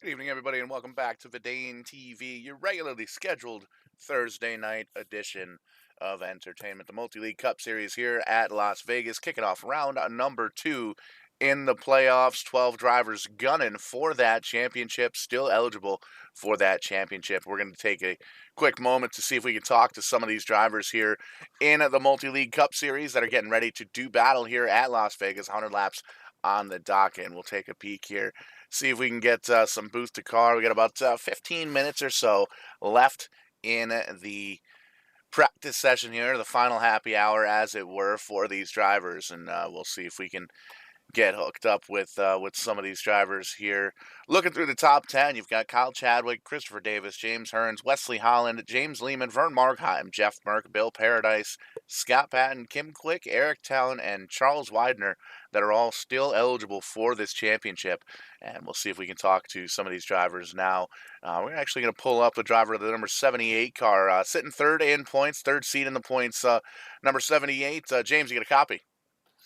Good evening, everybody, and welcome back to Vidane TV, your regularly scheduled Thursday night edition of entertainment. The Multi-League Cup Series here at Las Vegas, kicking off round number 2 in the playoffs. 12 drivers gunning for that championship, still eligible for that championship. We're going to take a quick moment to see if we can talk to some of these drivers here in the Multi-League Cup Series that are getting ready to do battle here at Las Vegas. 100 laps on the docket, and we'll take a peek here, see if we can get some boost to car. We got about 15 minutes or so left in the practice session here, the final happy hour, as it were, for these drivers, and we'll see if we can get hooked up with some of these drivers here. Looking through the top 10, you've got Kyle Chadwick, Christopher Davis, James Hearns, Wesley Holland, James Lehman, Vern Markheim, Jeff Merck, Bill Paradise, Scott Patton, Kim Quick, Eric Talon, and Charles Widener that are all still eligible for this championship. And we'll see if we can talk to some of these drivers now. We're actually going to pull up the driver of the number 78 car, sitting third in points, third seat in the points, number 78. James, you get a copy?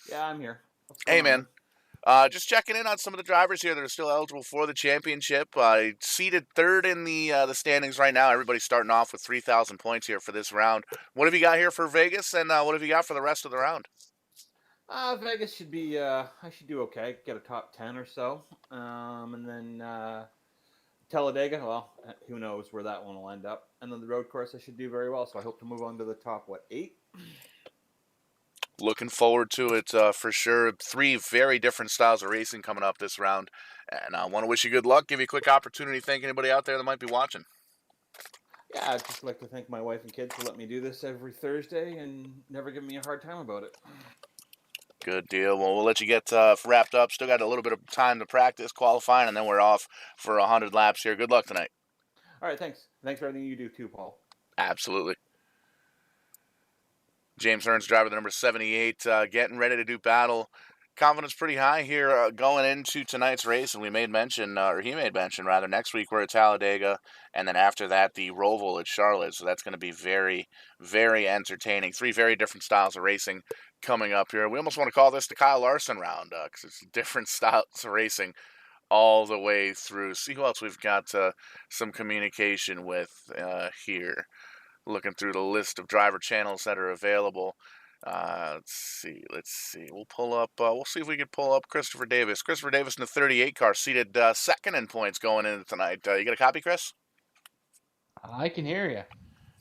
Yeah, I'm here. Hey, man. Just checking in on some of the drivers here that are still eligible for the championship. Seated third in the standings right now. Everybody's starting off with 3,000 points here for this round. What have you got here for Vegas, and what have you got for the rest of the round? Vegas should be, I should do okay. Get a top 10 or so. And then Talladega, well, who knows where that one will end up. And then the road course, I should do very well. So I hope to move on to the top, 8? Looking forward to it for sure. 3 very different styles of racing coming up this round. And I want to wish you good luck. Give you a quick opportunity. Thank anybody out there that might be watching. Yeah, I'd just like to thank my wife and kids for letting me do this every Thursday and never giving me a hard time about it. Good deal. Well, we'll let you get wrapped up. Still got a little bit of time to practice qualifying, and then we're off for 100 laps here. Good luck tonight. All right, thanks. Thanks for everything you do too, Paul. Absolutely. James Hearns, driver the number 78, getting ready to do battle. Confidence pretty high here going into tonight's race, and we made mention, or he made mention rather, next week we're at Talladega, and then after that the Roval at Charlotte. So that's going to be very, very entertaining. Three very different styles of racing coming up here. We almost want to call this the Kyle Larson round because it's different styles of racing all the way through. See who else we've got some communication with here. Looking through the list of driver channels that are available. Let's see. We'll pull up. We'll see if we can pull up Christopher Davis. Christopher Davis in the 38 car, seated second in points going into tonight. You got a copy, Chris? I can hear you.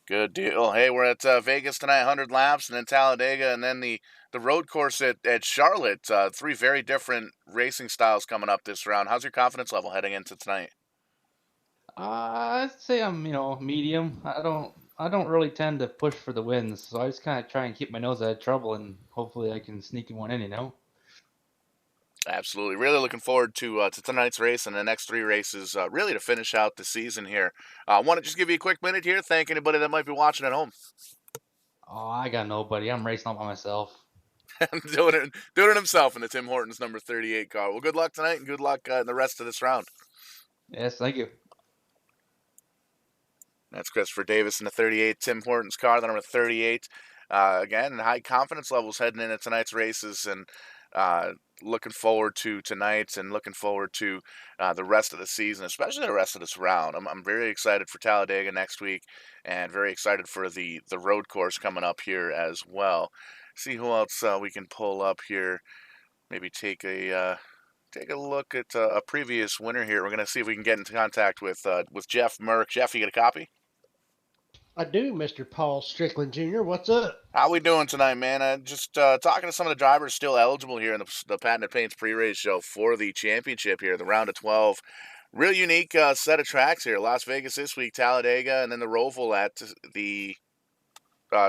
Good deal. Hey, we're at Vegas tonight, 100 laps, and then Talladega, and then the road course at Charlotte. Three very different racing styles coming up this round. How's your confidence level heading into tonight? I'd say I'm, medium. I don't really tend to push for the wins, so I just kind of try and keep my nose out of trouble, and hopefully I can sneak in one in. Absolutely. Really looking forward to tonight's race and the next three races, really to finish out the season here. I want to just give you a quick minute here. Thank anybody that might be watching at home. Oh, I got nobody. I'm racing all by myself. doing it himself in the Tim Hortons number 38 car. Well, good luck tonight and good luck in the rest of this round. Yes, thank you. That's Christopher Davis in the 38 Tim Hortons car, the number 38. Again, high confidence levels heading into tonight's races, and looking forward to tonight and looking forward to the rest of the season, especially the rest of this round. I'm very excited for Talladega next week and very excited for the road course coming up here as well. See who else we can pull up here. Maybe take a look at a previous winner here. We're going to see if we can get into contact with Jeff Merck. Jeff, you get a copy? I do, Mr. Paul Strickland Jr. What's up? How we doing tonight, man? Just talking to some of the drivers still eligible here in the Patented Paints pre-race show for the championship here, the round of 12. Real unique set of tracks here. Las Vegas this week, Talladega, and then the Roval at the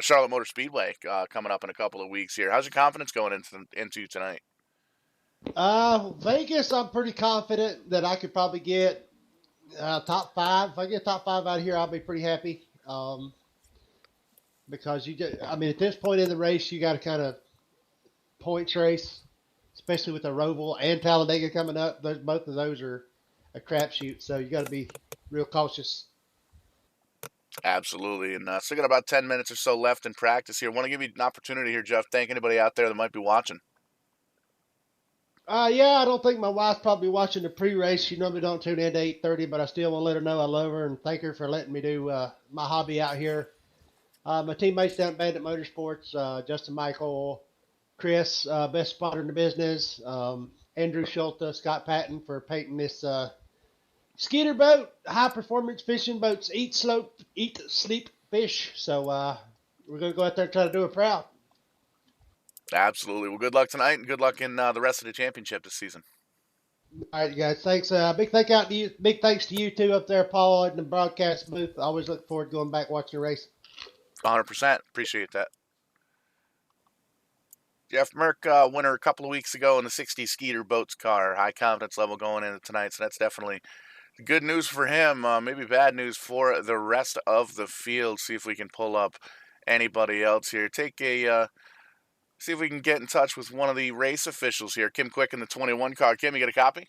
Charlotte Motor Speedway coming up in a couple of weeks here. How's your confidence going into tonight? Vegas, I'm pretty confident that I could probably get top five. If I get top five out here, I'll be pretty happy. Because at this point in the race, you got to kind of points race, especially with the Roval and Talladega coming up. Both of those are a crapshoot, so you got to be real cautious. Absolutely, and still got about 10 minutes or so left in practice here. Want to give you an opportunity here, Jeff. Thank anybody out there that might be watching. Yeah, I don't think my wife's probably watching the pre-race. She normally don't tune in to 8:30, but I still want to let her know I love her and thank her for letting me do my hobby out here. My teammates down at Bandit Motorsports, Justin Michael, Chris, best spotter in the business, Andrew Schulte, Scott Patton for painting this Skeeter boat, high-performance fishing boats, eat, sleep, fish. So we're going to go out there and try to do it proud. Absolutely. Well, good luck tonight, and good luck in the rest of the championship this season. All right, guys. Thanks. Big thanks to you too up there, Paul, in the broadcast booth. I always look forward to going back watching the race. 100%. Appreciate that. Jeff Merck, winner a couple of weeks ago in the 60 Skeeter Boats car. High confidence level going into tonight, so that's definitely good news for him. Maybe bad news for the rest of the field. See if we can pull up anybody else here. See if we can get in touch with one of the race officials here. Kim Quick in the 21 car. Kim, you got a copy?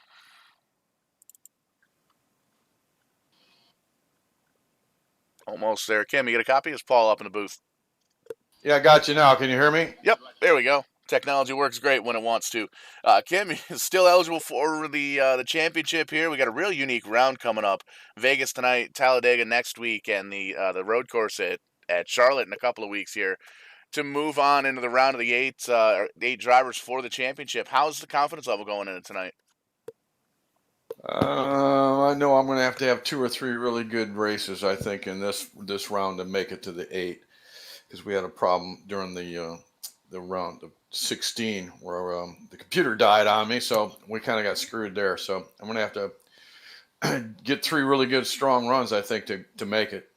Almost there. Kim, you got a copy? Is Paul up in the booth? Yeah, I got you now. Can you hear me? Yep, there we go. Technology works great when it wants to. Kim is still eligible for the championship here. We got a real unique round coming up. Vegas tonight, Talladega next week, and the road course at Charlotte in a couple of weeks here to move on into the round of the eight drivers for the championship. How's the confidence level going into tonight? I know I'm going to have 2 or 3 really good races, I think, in this round to make it to the 8, because we had a problem during the round of 16 where the computer died on me, so we kind of got screwed there. So I'm going to have to get 3 really good, strong runs, I think, to make it.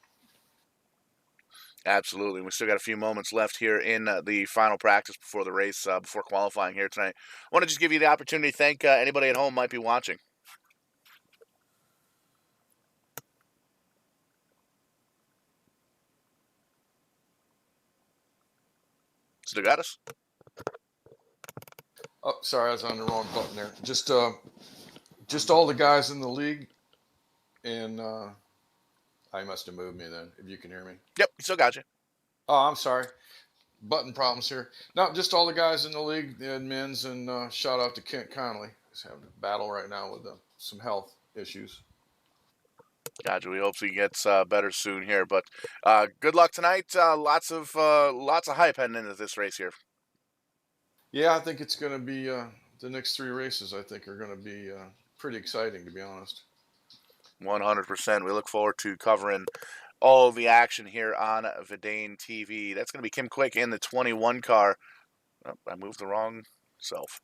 Absolutely. We still got a few moments left here in the final practice before the race, before qualifying here tonight. I want to just give you the opportunity to thank anybody at home might be watching. Still got us? Oh, sorry, I was on the wrong button there. Just all the guys in the league, and I must have moved me then. If you can hear me. Yep, still got you. Oh, I'm sorry. Button problems here. No, just all the guys in the league, the admins, and shout out to Kent Connolly. He's having a battle right now with some health issues. Gotcha. We hope he gets better soon here. But good luck tonight. Lots of hype heading into this race here. Yeah, I think it's going to be the next 3 races. I think are going to be pretty exciting, to be honest. 100%. We look forward to covering all the action here on Verdane TV. That's going to be Kim Quick in the 21 car. Oh, I moved the wrong self.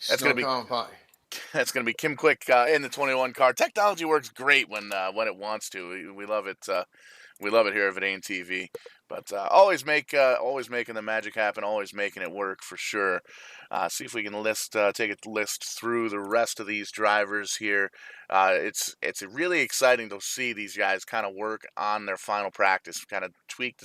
That's going to be Kim Quick in the 21 car. Technology works great when it wants to. We love it. We love it here at Verdane TV. But always making the magic happen. Always making it work for sure. See if we can take a list through the rest of these drivers here. It's really exciting to see these guys kind of work on their final practice, kind of tweak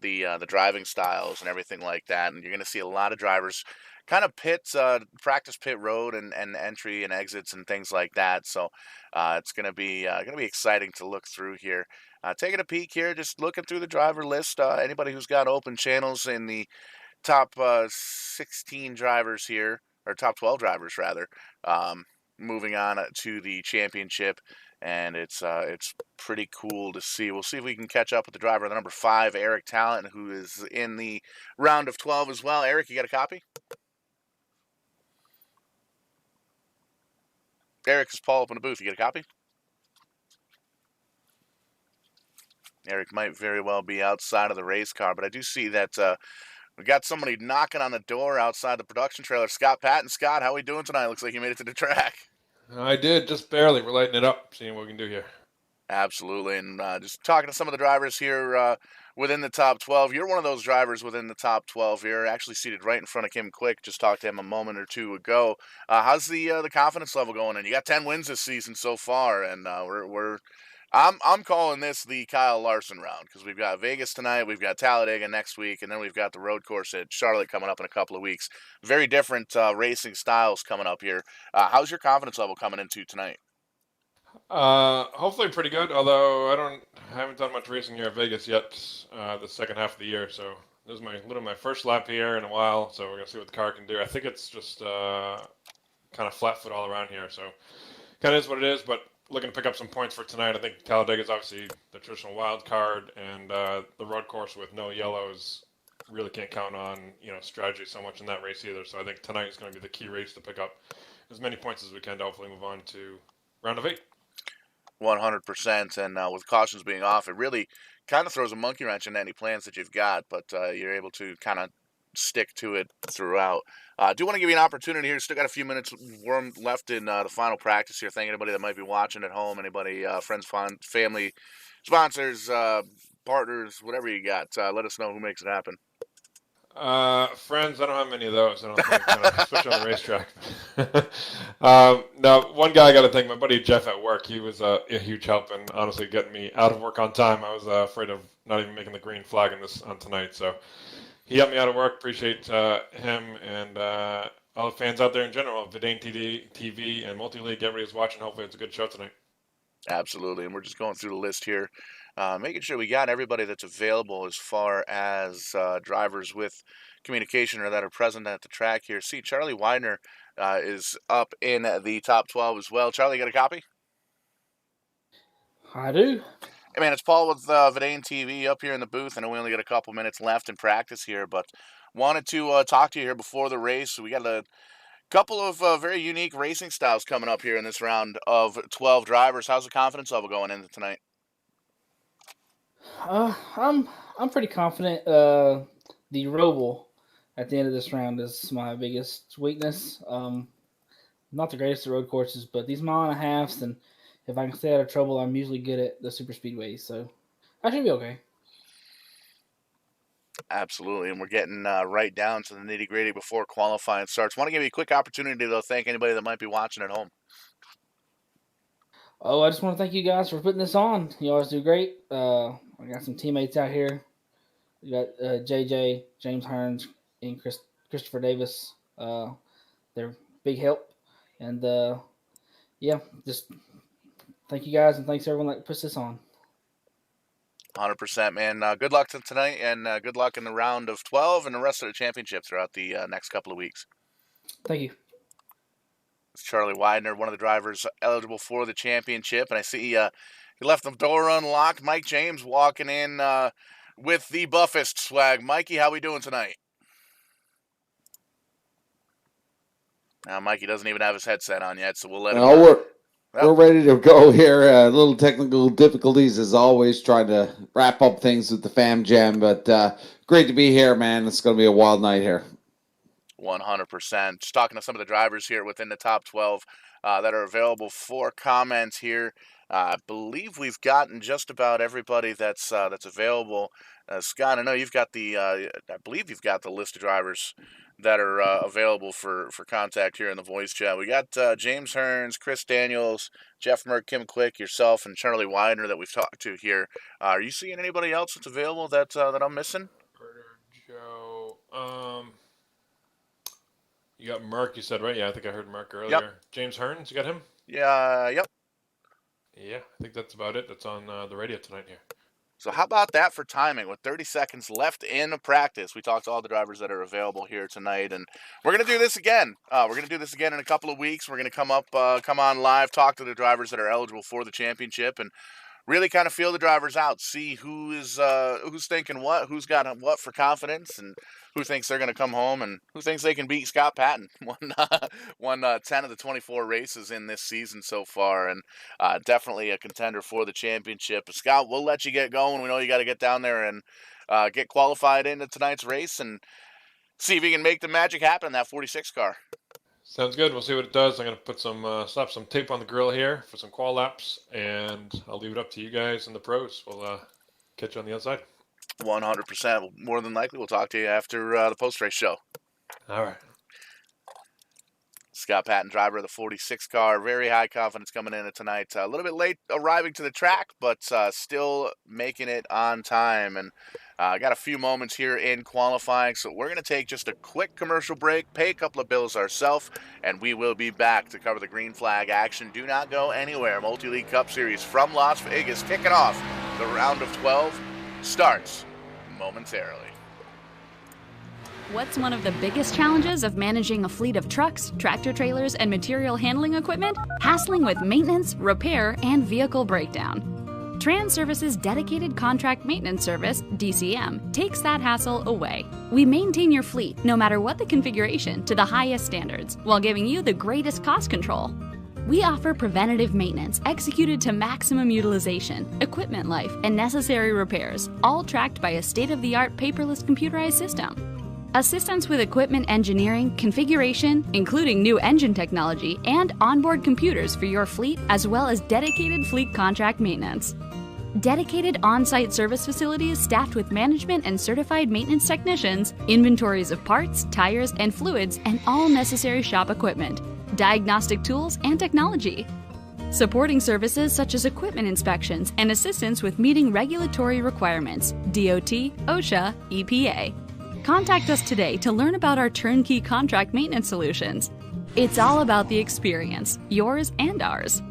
the driving styles and everything like that. And you're going to see a lot of drivers kind of practice pit road and entry and exits and things like that. So it's going to be exciting to look through here. Taking a peek here, just looking through the driver list. Anybody who's got open channels in the top 16 drivers here, or top 12 drivers rather, moving on to the championship. And it's pretty cool to see. We'll see if we can catch up with the driver, the number 5, Eric Talent, who is in the round of 12 as well. Eric, you got a copy? Eric, is Paul up in the booth? You get a copy? Eric might very well be outside of the race car, but I do see that we got somebody knocking on the door outside the production trailer. Scott Patton. Scott, how are we doing tonight? Looks like you made it to the track. I did, just barely. We're lighting it up, seeing what we can do here. Absolutely, and just talking to some of the drivers here within the top 12. You're one of those drivers within the top 12 here, actually seated right in front of Kim Quick. Just talked to him a moment or two ago. How's the confidence level going? And you got 10 wins this season so far, and I'm calling this the Kyle Larson round because we've got Vegas tonight, we've got Talladega next week, and then we've got the road course at Charlotte coming up in a couple of weeks. Very different racing styles coming up here. How's your confidence level coming into tonight? Hopefully pretty good, although I haven't done much racing here at Vegas yet the second half of the year, so this is my first lap here in a while, so we're going to see what the car can do. I think it's just kind of flat foot all around here, so kind of is what it is, but looking to pick up some points for tonight. I think Talladega is obviously the traditional wild card, and the road course with no yellows really can't count on strategy so much in that race either. So I think tonight is going to be the key race to pick up as many points as we can to hopefully move on to round of 8. 100%, and with cautions being off, it really kind of throws a monkey wrench in any plans that you've got, but you're able to kind of stick to it throughout. I do want to give you an opportunity here. Still got a few minutes left in the final practice here. Thank anybody that might be watching at home, anybody, friends, family, sponsors, partners, whatever you got. Let us know who makes it happen. Friends, I don't have many of those. I don't think, especially on the racetrack. Now, one guy I got to thank, my buddy Jeff at work. He was a huge help in honestly getting me out of work on time. I was afraid of not even making the green flag on tonight. So he helped me out of work. Appreciate him and all the fans out there in general. Verdane TV and Multi-League. Everybody's watching. Hopefully it's a good show tonight. Absolutely, and we're just going through the list here. Making sure we got everybody that's available as far as drivers with communication or that are present at the track here. See, Charlie Widener is up in the top 12 as well. Charlie, you got a copy? I do. Hey, man, it's Paul with Verdane TV up here in the booth. I know we only got a couple minutes left in practice here, but wanted to talk to you here before the race. We got a couple of very unique racing styles coming up here in this round of 12 drivers. How's the confidence level going into tonight? I'm pretty confident. The Roval at the end of this round is my biggest weakness. Not the greatest at road courses, but these 1.5 miles, and if I can stay out of trouble, I'm usually good at the super speedways. So I should be okay. Absolutely, and we're getting right down to the nitty-gritty before qualifying starts. Want to give you a quick opportunity, though, thank anybody that might be watching at home. Oh, I just want to thank you guys for putting this on. You always do great. I got some teammates out here. We got JJ, James Hearns, and Christopher Davis. They're big help. And, yeah, just thank you guys, and thanks everyone that puts this on. 100%, man. Good luck to tonight, and good luck in the round of 12 and the rest of the championship throughout the next couple of weeks. Thank you. It's Charlie Widener, one of the drivers eligible for the championship, and I see he left the door unlocked. Mike James walking in with the Buffest swag. Mikey, how we doing tonight? Now, Mikey doesn't even have his headset on yet, so we'll let him. We're ready to go here. A little technical difficulties as always, trying to wrap up things with the Fam Jam, but great to be here, man. It's going to be a wild night here. 100%. Just talking to some of the drivers here within the top 12 that are available for comments here. I believe we've gotten just about everybody that's available. Scott, I know you've got I believe you've got the list of drivers that are available for contact here in the voice chat. We got James Hearns, Chris Daniels, Jeff Merck, Kim Quick, yourself, and Charlie Widener that we've talked to here. Are you seeing anybody else that's available that I'm missing? Joe, you got Merck, you said, right? Yeah, I think I heard Merck earlier. Yep. James Hearns, you got him? Yeah, yep. Yeah, I think that's about it. That's on the radio tonight here. So how about that for timing? With 30 seconds left in practice, we talked to all the drivers that are available here tonight, and we're going to do this again. We're going to do this again in a couple of weeks. We're going to come on live, talk to the drivers that are eligible for the championship, and really kind of feel the drivers out, see who's thinking what, who's got what for confidence, and who thinks they're going to come home, and who thinks they can beat Scott Patton. Won 10 of the 24 races in this season so far, and definitely a contender for the championship. Scott, we'll let you get going. We know you got to get down there and get qualified into tonight's race and see if you can make the magic happen in that 46 car. Sounds good. We'll see what it does. I'm going to put slap some tape on the grill here for some qual laps, and I'll leave it up to you guys and the pros. We'll catch you on the outside. 100%. More than likely, we'll talk to you after the post-race show. All right. Scott Patton, driver of the 46 car. Very high confidence coming in tonight. A little bit late arriving to the track, but still making it on time. And I got a few moments here in qualifying, so we're going to take just a quick commercial break, pay a couple of bills ourselves, and we will be back to cover the green flag action. Do not go anywhere. Multi-League Cup Series from Las Vegas, kicking off the round of 12, starts momentarily. What's one of the biggest challenges of managing a fleet of trucks, tractor trailers, and material handling equipment? Hassling with maintenance, repair, and vehicle breakdown. Trans Service's dedicated contract maintenance service, DCM, takes that hassle away. We maintain your fleet, no matter what the configuration, to the highest standards, while giving you the greatest cost control. We offer preventative maintenance executed to maximum utilization, equipment life, and necessary repairs, all tracked by a state-of-the-art paperless computerized system. Assistance with equipment engineering, configuration, including new engine technology, and onboard computers for your fleet, as well as dedicated fleet contract maintenance. Dedicated on-site service facilities staffed with management and certified maintenance technicians, inventories of parts, tires, and fluids, and all necessary shop equipment, diagnostic tools, and technology. Supporting services such as equipment inspections and assistance with meeting regulatory requirements, DOT, OSHA, EPA. Contact us today to learn about our turnkey contract maintenance solutions. It's all about the experience, yours and ours.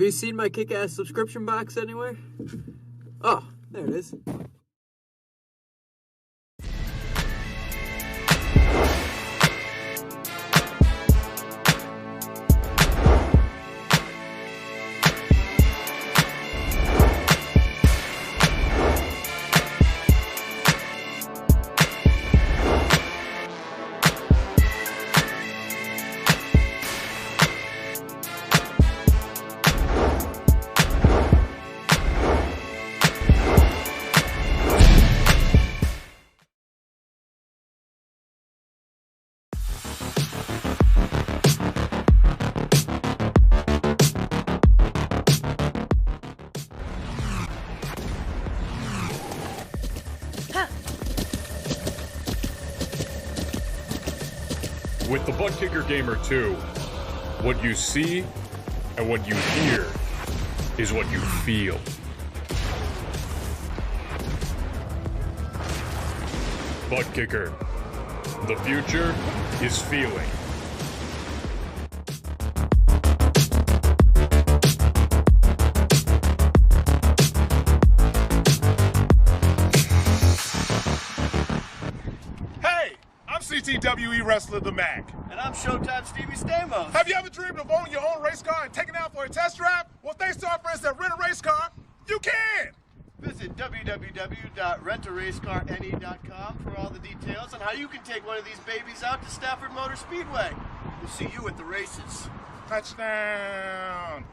you seen my kick-ass subscription box anywhere? Oh, there it is. With the Butt Kicker Gamer 2, what you see and what you hear is what you feel. Butt Kicker. The future is feeling. CTWE wrestler The Mac. And I'm Showtime Stevie Stamos. Have you ever dreamed of owning your own race car and taking it out for a test drive? Well, thanks to our friends at Rent a Race Car, you can! Visit www.rentaracecarne.com for all the details on how you can take one of these babies out to Stafford Motor Speedway. We'll see you at the races. Touchdown!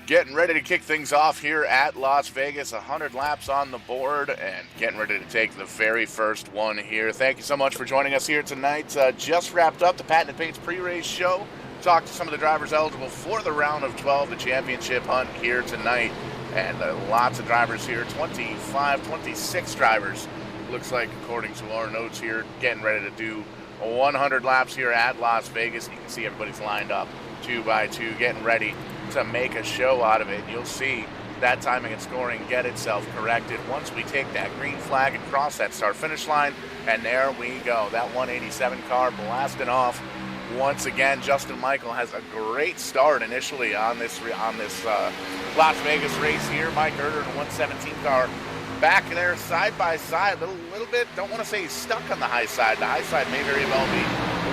Getting ready to kick things off here at Las Vegas. 100 laps on the board and getting ready to take the very first one here. Thank you so much for joining us here tonight. Just wrapped up the Patent Paints pre-race show. Talked to some of the drivers eligible for the round of 12, the championship hunt here tonight. And lots of drivers here, 25, 26 drivers. Looks like, according to our notes here, getting ready to do 100 laps here at Las Vegas. You can see everybody's lined up 2 by 2, getting ready to make a show out of it. You'll see that timing and scoring get itself corrected once we take that green flag and cross that start finish line. And there we go, that 187 car blasting off once again. Justin Michael has a great start initially on this Las Vegas race here. Mike Herter in a 117 car back there side by side, a little bit, don't want to say he's stuck on the high side. The high side may very well be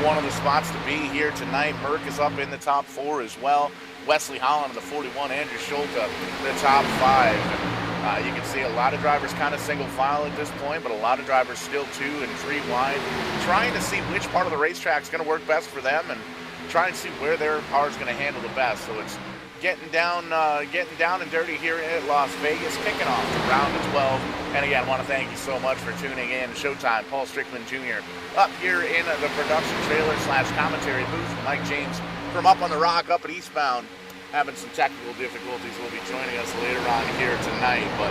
one of the spots to be here tonight. Merck is up in the top 4 as well. Wesley Holland in the 41, Andrew Schulte the top 5. You can see a lot of drivers kind of single file at this point, but a lot of drivers still 2 and 3 wide, trying to see which part of the racetrack is going to work best for them and trying to see where their car is going to handle the best. So it's getting down and dirty here at Las Vegas, kicking off the round of 12. And again, I want to thank you so much for tuning in. Showtime, Paul Strickland Jr. up here in the production trailer / commentary booth. Mike James from up on the rock up at Eastbound, having some technical difficulties, will be joining us later on here tonight. But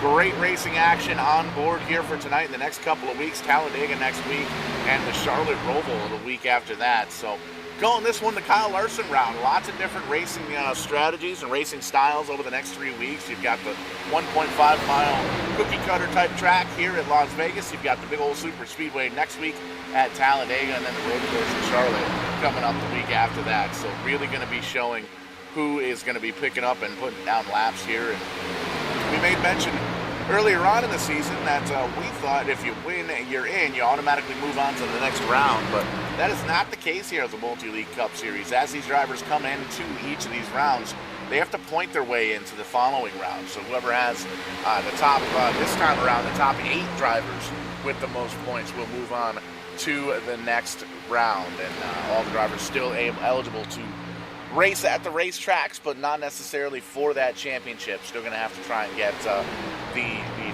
great racing action on board here for tonight. In the next couple of weeks, Talladega next week, and the Charlotte Roval the week after that. So going this one, the Kyle Larson round. Lots of different racing strategies and racing styles over the next 3 weeks. You've got the 1.5-mile cookie cutter type track here at Las Vegas. You've got the big old super speedway next week at Talladega, and then the road course in Charlotte coming up the week after that. So really going to be showing who is going to be picking up and putting down laps here. And we made mention earlier on in the season that we thought if you win and you're in, you automatically move on to the next round, but that is not the case here at the Multi-League Cup Series. As these drivers come into each of these rounds, they have to point their way into the following round. So whoever has the top, this time around, the top 8 drivers with the most points will move on to the next round. And all the drivers still eligible to race at the racetracks, but not necessarily for that championship. Still going to have to try and get the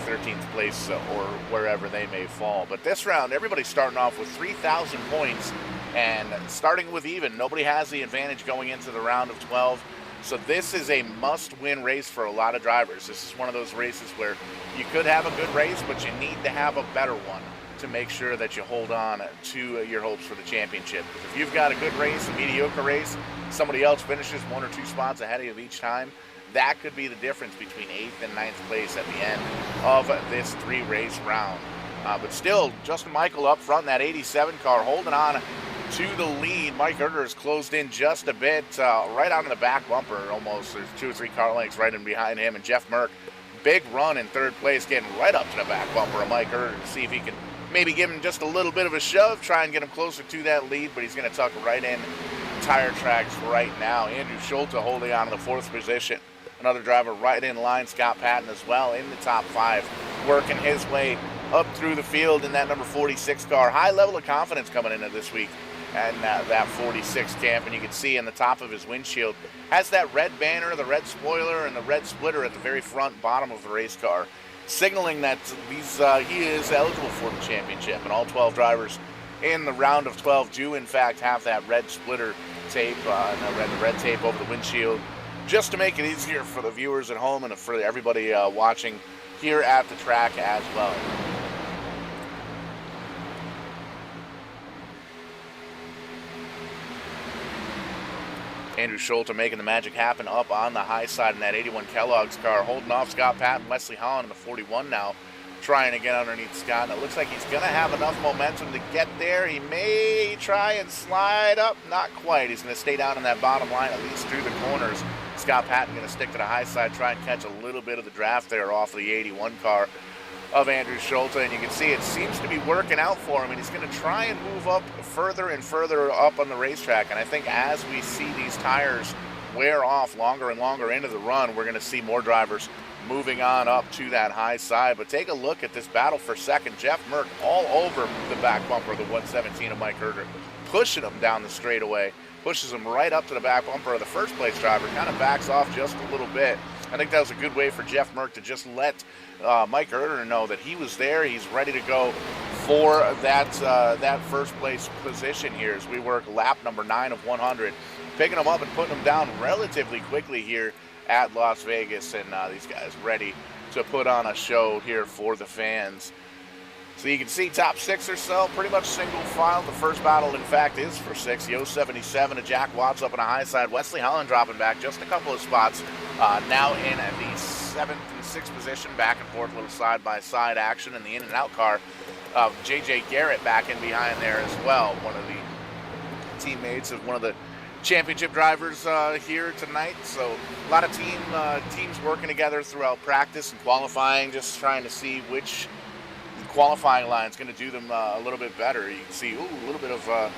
13th place or wherever they may fall. But this round, everybody's starting off with 3,000 points and starting with even. Nobody has the advantage going into the round of 12. So this is a must-win race for a lot of drivers. This is one of those races where you could have a good race, but you need to have a better one to make sure that you hold on to your hopes for the championship. Because if you've got a good race, a mediocre race, somebody else finishes 1 or 2 spots ahead of you each time, that could be the difference between 8th and 9th place at the end of this 3-race round. But still, Justin Michael up front in that 87 car, holding on to the lead. Mike Herter has closed in just a bit, right onto the back bumper almost. There's 2 or 3 car lengths right in behind him. And Jeff Merck, big run in 3rd place, getting right up to the back bumper of Mike Herter to see if he can maybe give him just a little bit of a shove, try and get him closer to that lead, but he's going to tuck right in tire tracks right now. Andrew Schulte holding on to the 4th position. Another driver right in line, Scott Patton as well, in the top 5, working his way up through the field in that number 46 car. High level of confidence coming into this week and that 46 camp, and you can see in the top of his windshield has that red banner, the red spoiler, and the red splitter at the very front bottom of the race car, signaling that he is eligible for the championship. And all 12 drivers in the round of 12 do in fact have that red splitter tape, the red tape over the windshield, just to make it easier for the viewers at home and for everybody watching here at the track as well. Andrew Schulte making the magic happen up on the high side in that 81 Kellogg's car, holding off Scott Patton. Wesley Holland in the 41 now, trying to get underneath Scott. And it looks like he's going to have enough momentum to get there. He may try and slide up. Not quite. He's going to stay down in that bottom line, at least through the corners. Scott Patton going to stick to the high side, try and catch a little bit of the draft there off the 81 car of Andrew Schulte, and you can see it seems to be working out for him, and he's going to try and move up further and further up on the racetrack. And I think as we see these tires wear off longer and longer into the run, we're going to see more drivers moving on up to that high side. But take a look at this battle for second. Jeff Merck all over the back bumper of the 117 of Mike Herter, pushing him down the straightaway pushes him right up to the back bumper of the first place driver, kind of backs off just a little bit. I think that was a good way for Jeff Merck to just let Mike Erder know that he was there. He's ready to go for that first place position here as we work lap number 9 of 100. Picking them up and putting them down relatively quickly here at Las Vegas, and these guys ready to put on a show here for the fans. So you can see top 6 or so, pretty much single file. The first battle, in fact, is for 6. Yo 77 to Jack Watts up on a high side. Wesley Holland dropping back just a couple of spots. Now in the 7th and 6th position, back and forth, little side-by-side action in the in and out car. J.J. Garrett back in behind there as well, one of the teammates of one of the championship drivers here tonight. So a lot of teams working together throughout practice and qualifying, just trying to see which qualifying line is going to do them a little bit better. You can see a little bit of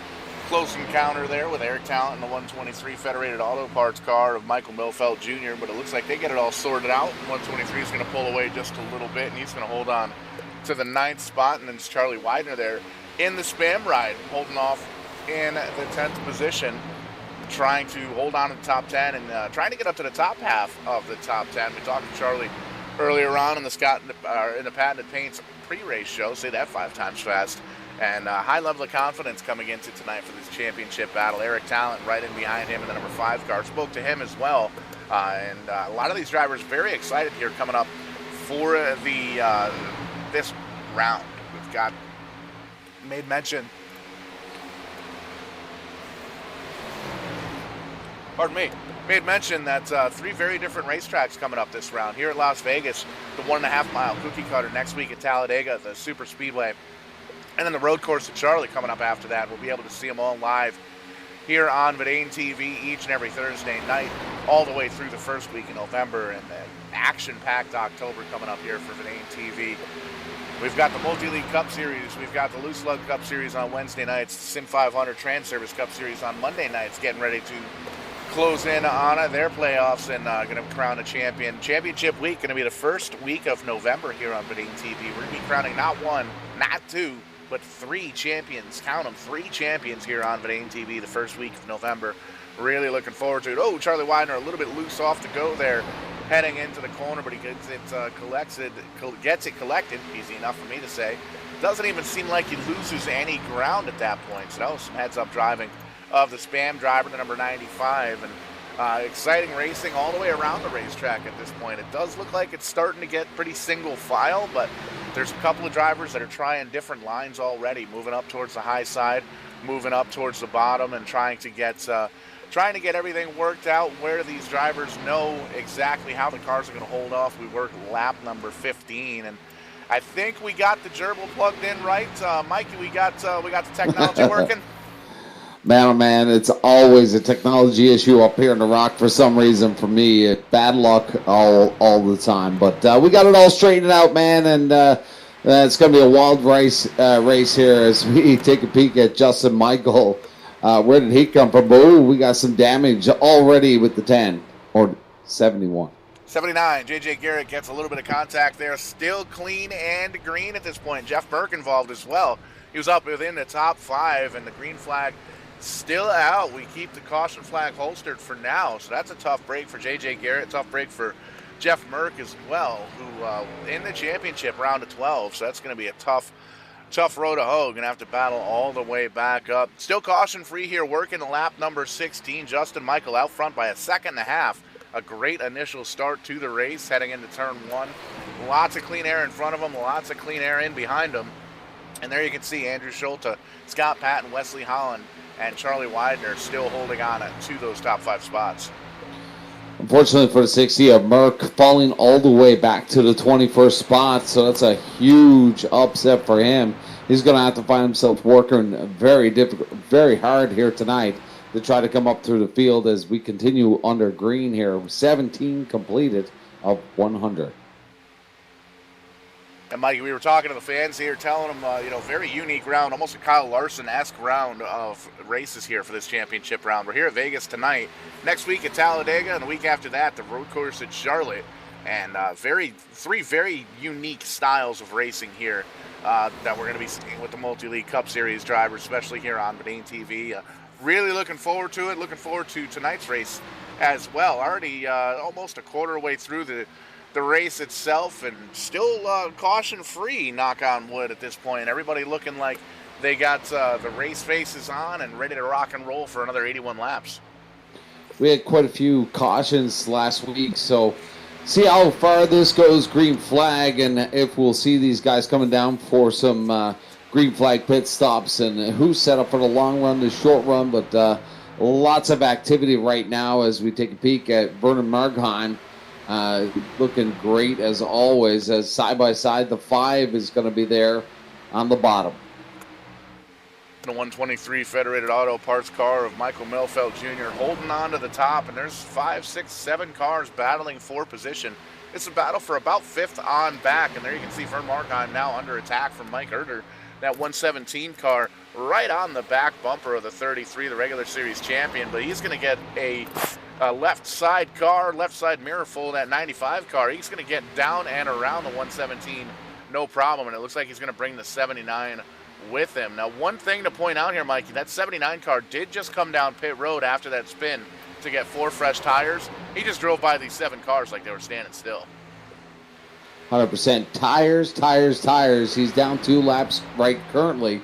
close encounter there with Eric Talent in the 123 Federated Auto Parts car of Michael Milfeld Jr., but it looks like they get it all sorted out. 123 is going to pull away just a little bit, and he's going to hold on to the 9th spot, and then it's Charlie Widener there in the Spam ride, holding off in the 10th position, trying to hold on to the top 10 and trying to get up to the top half of the top 10. We talked to Charlie earlier on in the Patented Paints pre-race show, say that 5 times fast, and high level of confidence coming into tonight for this championship battle. Eric Talent right in behind him in the number 5 car. Spoke to him as well, and a lot of these drivers very excited here coming up for the this round. We've got made mention that 3 very different racetracks coming up this round. Here at Las Vegas, the 1.5 mile cookie cutter. Next week at Talladega, the Super Speedway. And then the road course at Charlotte coming up after that. We'll be able to see them all live here on Verdane TV each and every Thursday night, all the way through the first week in November, and then action-packed October coming up here for Verdane TV. We've got the Multi-League Cup Series. We've got the Loose Lug Cup Series on Wednesday nights, the Sim 500 Trans Service Cup Series on Monday nights, getting ready to close in on their playoffs and going to crown a champion. Championship week going to be the first week of November here on Verdane TV. We're going to be crowning not 1, not 2, but 3 champions. Count them, 3 champions here on Verdane TV the first week of November. Really looking forward to it. Oh, Charlie Widener a little bit loose off to go there, heading into the corner, but he gets it collected. Easy enough for me to say. Doesn't even seem like he loses any ground at that point. So that was some heads-up driving of the Spam driver, the number 95, and exciting racing all the way around the racetrack at this point. It does look like it's starting to get pretty single file, but there's a couple of drivers that are trying different lines already, moving up towards the high side, moving up towards the bottom, and trying to get everything worked out where these drivers know exactly how the cars are going to hold off. We work lap number 15, and I think we got the gerbil plugged in right. Mikey, we got the technology working. Man, oh man, it's always a technology issue up here in the Rock for some reason for me. Bad luck all the time. But we got it all straightened out, man, and it's going to be a wild race here as we take a peek at Justin Michael. Where did he come from? Oh, we got some damage already with the 10, or 71. 79, J.J. Garrett gets a little bit of contact there. Still clean and green at this point. Jeff Burke involved as well. He was up within the top 5, and the green flag still out. We keep the caution flag holstered for now, so that's a tough break for J.J. Garrett, tough break for Jeff Merck as well, who in the championship round of 12, so that's going to be a tough road to hoe. Going to have to battle all the way back up. Still caution free here, working lap number 16. Justin Michael out front by a 1.5 seconds. A great initial start to the race, heading into turn 1. Lots of clean air in front of him, lots of clean air in behind him. And there you can see Andrew Schulte, Scott Patton, Wesley Holland, and Charlie Widener still holding on to those top 5 spots. Unfortunately for the 60 of Merck falling all the way back to the 21st spot, so that's a huge upset for him. He's going to have to find himself working very hard here tonight to try to come up through the field as we continue under green here. 17 completed of 100. And Mike, we were talking to the fans here, telling them, very unique round, almost a Kyle Larson-esque round of races here for this championship round. We're here at Vegas tonight. Next week at Talladega, and the week after that, the road course at Charlotte. And 3 very unique styles of racing here that we're going to be seeing with the Multi-League Cup Series drivers, especially here on Verdane TV. really looking forward to it. Looking forward to tonight's race as well. Already almost a quarter way through the race itself, and still caution free, knock on wood at this point. Everybody looking like they got the race faces on and ready to rock and roll for another 81 laps. We had quite a few cautions last week, so see how far this goes, green flag, and if we'll see these guys coming down for some green flag pit stops, and who's set up for the long run, the short run, but lots of activity right now as we take a peek at Vernon Margheim. Looking great as always, as side by side the 5 is going to be there on the bottom. The 123 Federated Auto Parts car of Michael Melfeld Jr. holding on to the top, and there's 5, 6, 7 cars battling for position. It's a battle for about 5th on back, and there you can see Vern Margheim now under attack from Mike Erder. That 117 car right on the back bumper of the 33, the regular series champion, but he's going to get a left side car, left side mirror full of that 95 car. He's going to get down and around the 117 no problem, and it looks like he's going to bring the 79 with him. Now, one thing to point out here, Mikey, that 79 car did just come down pit road after that spin to get 4 fresh tires. He just drove by these 7 cars like they were standing still. 100% tires. He's down 2 laps right currently,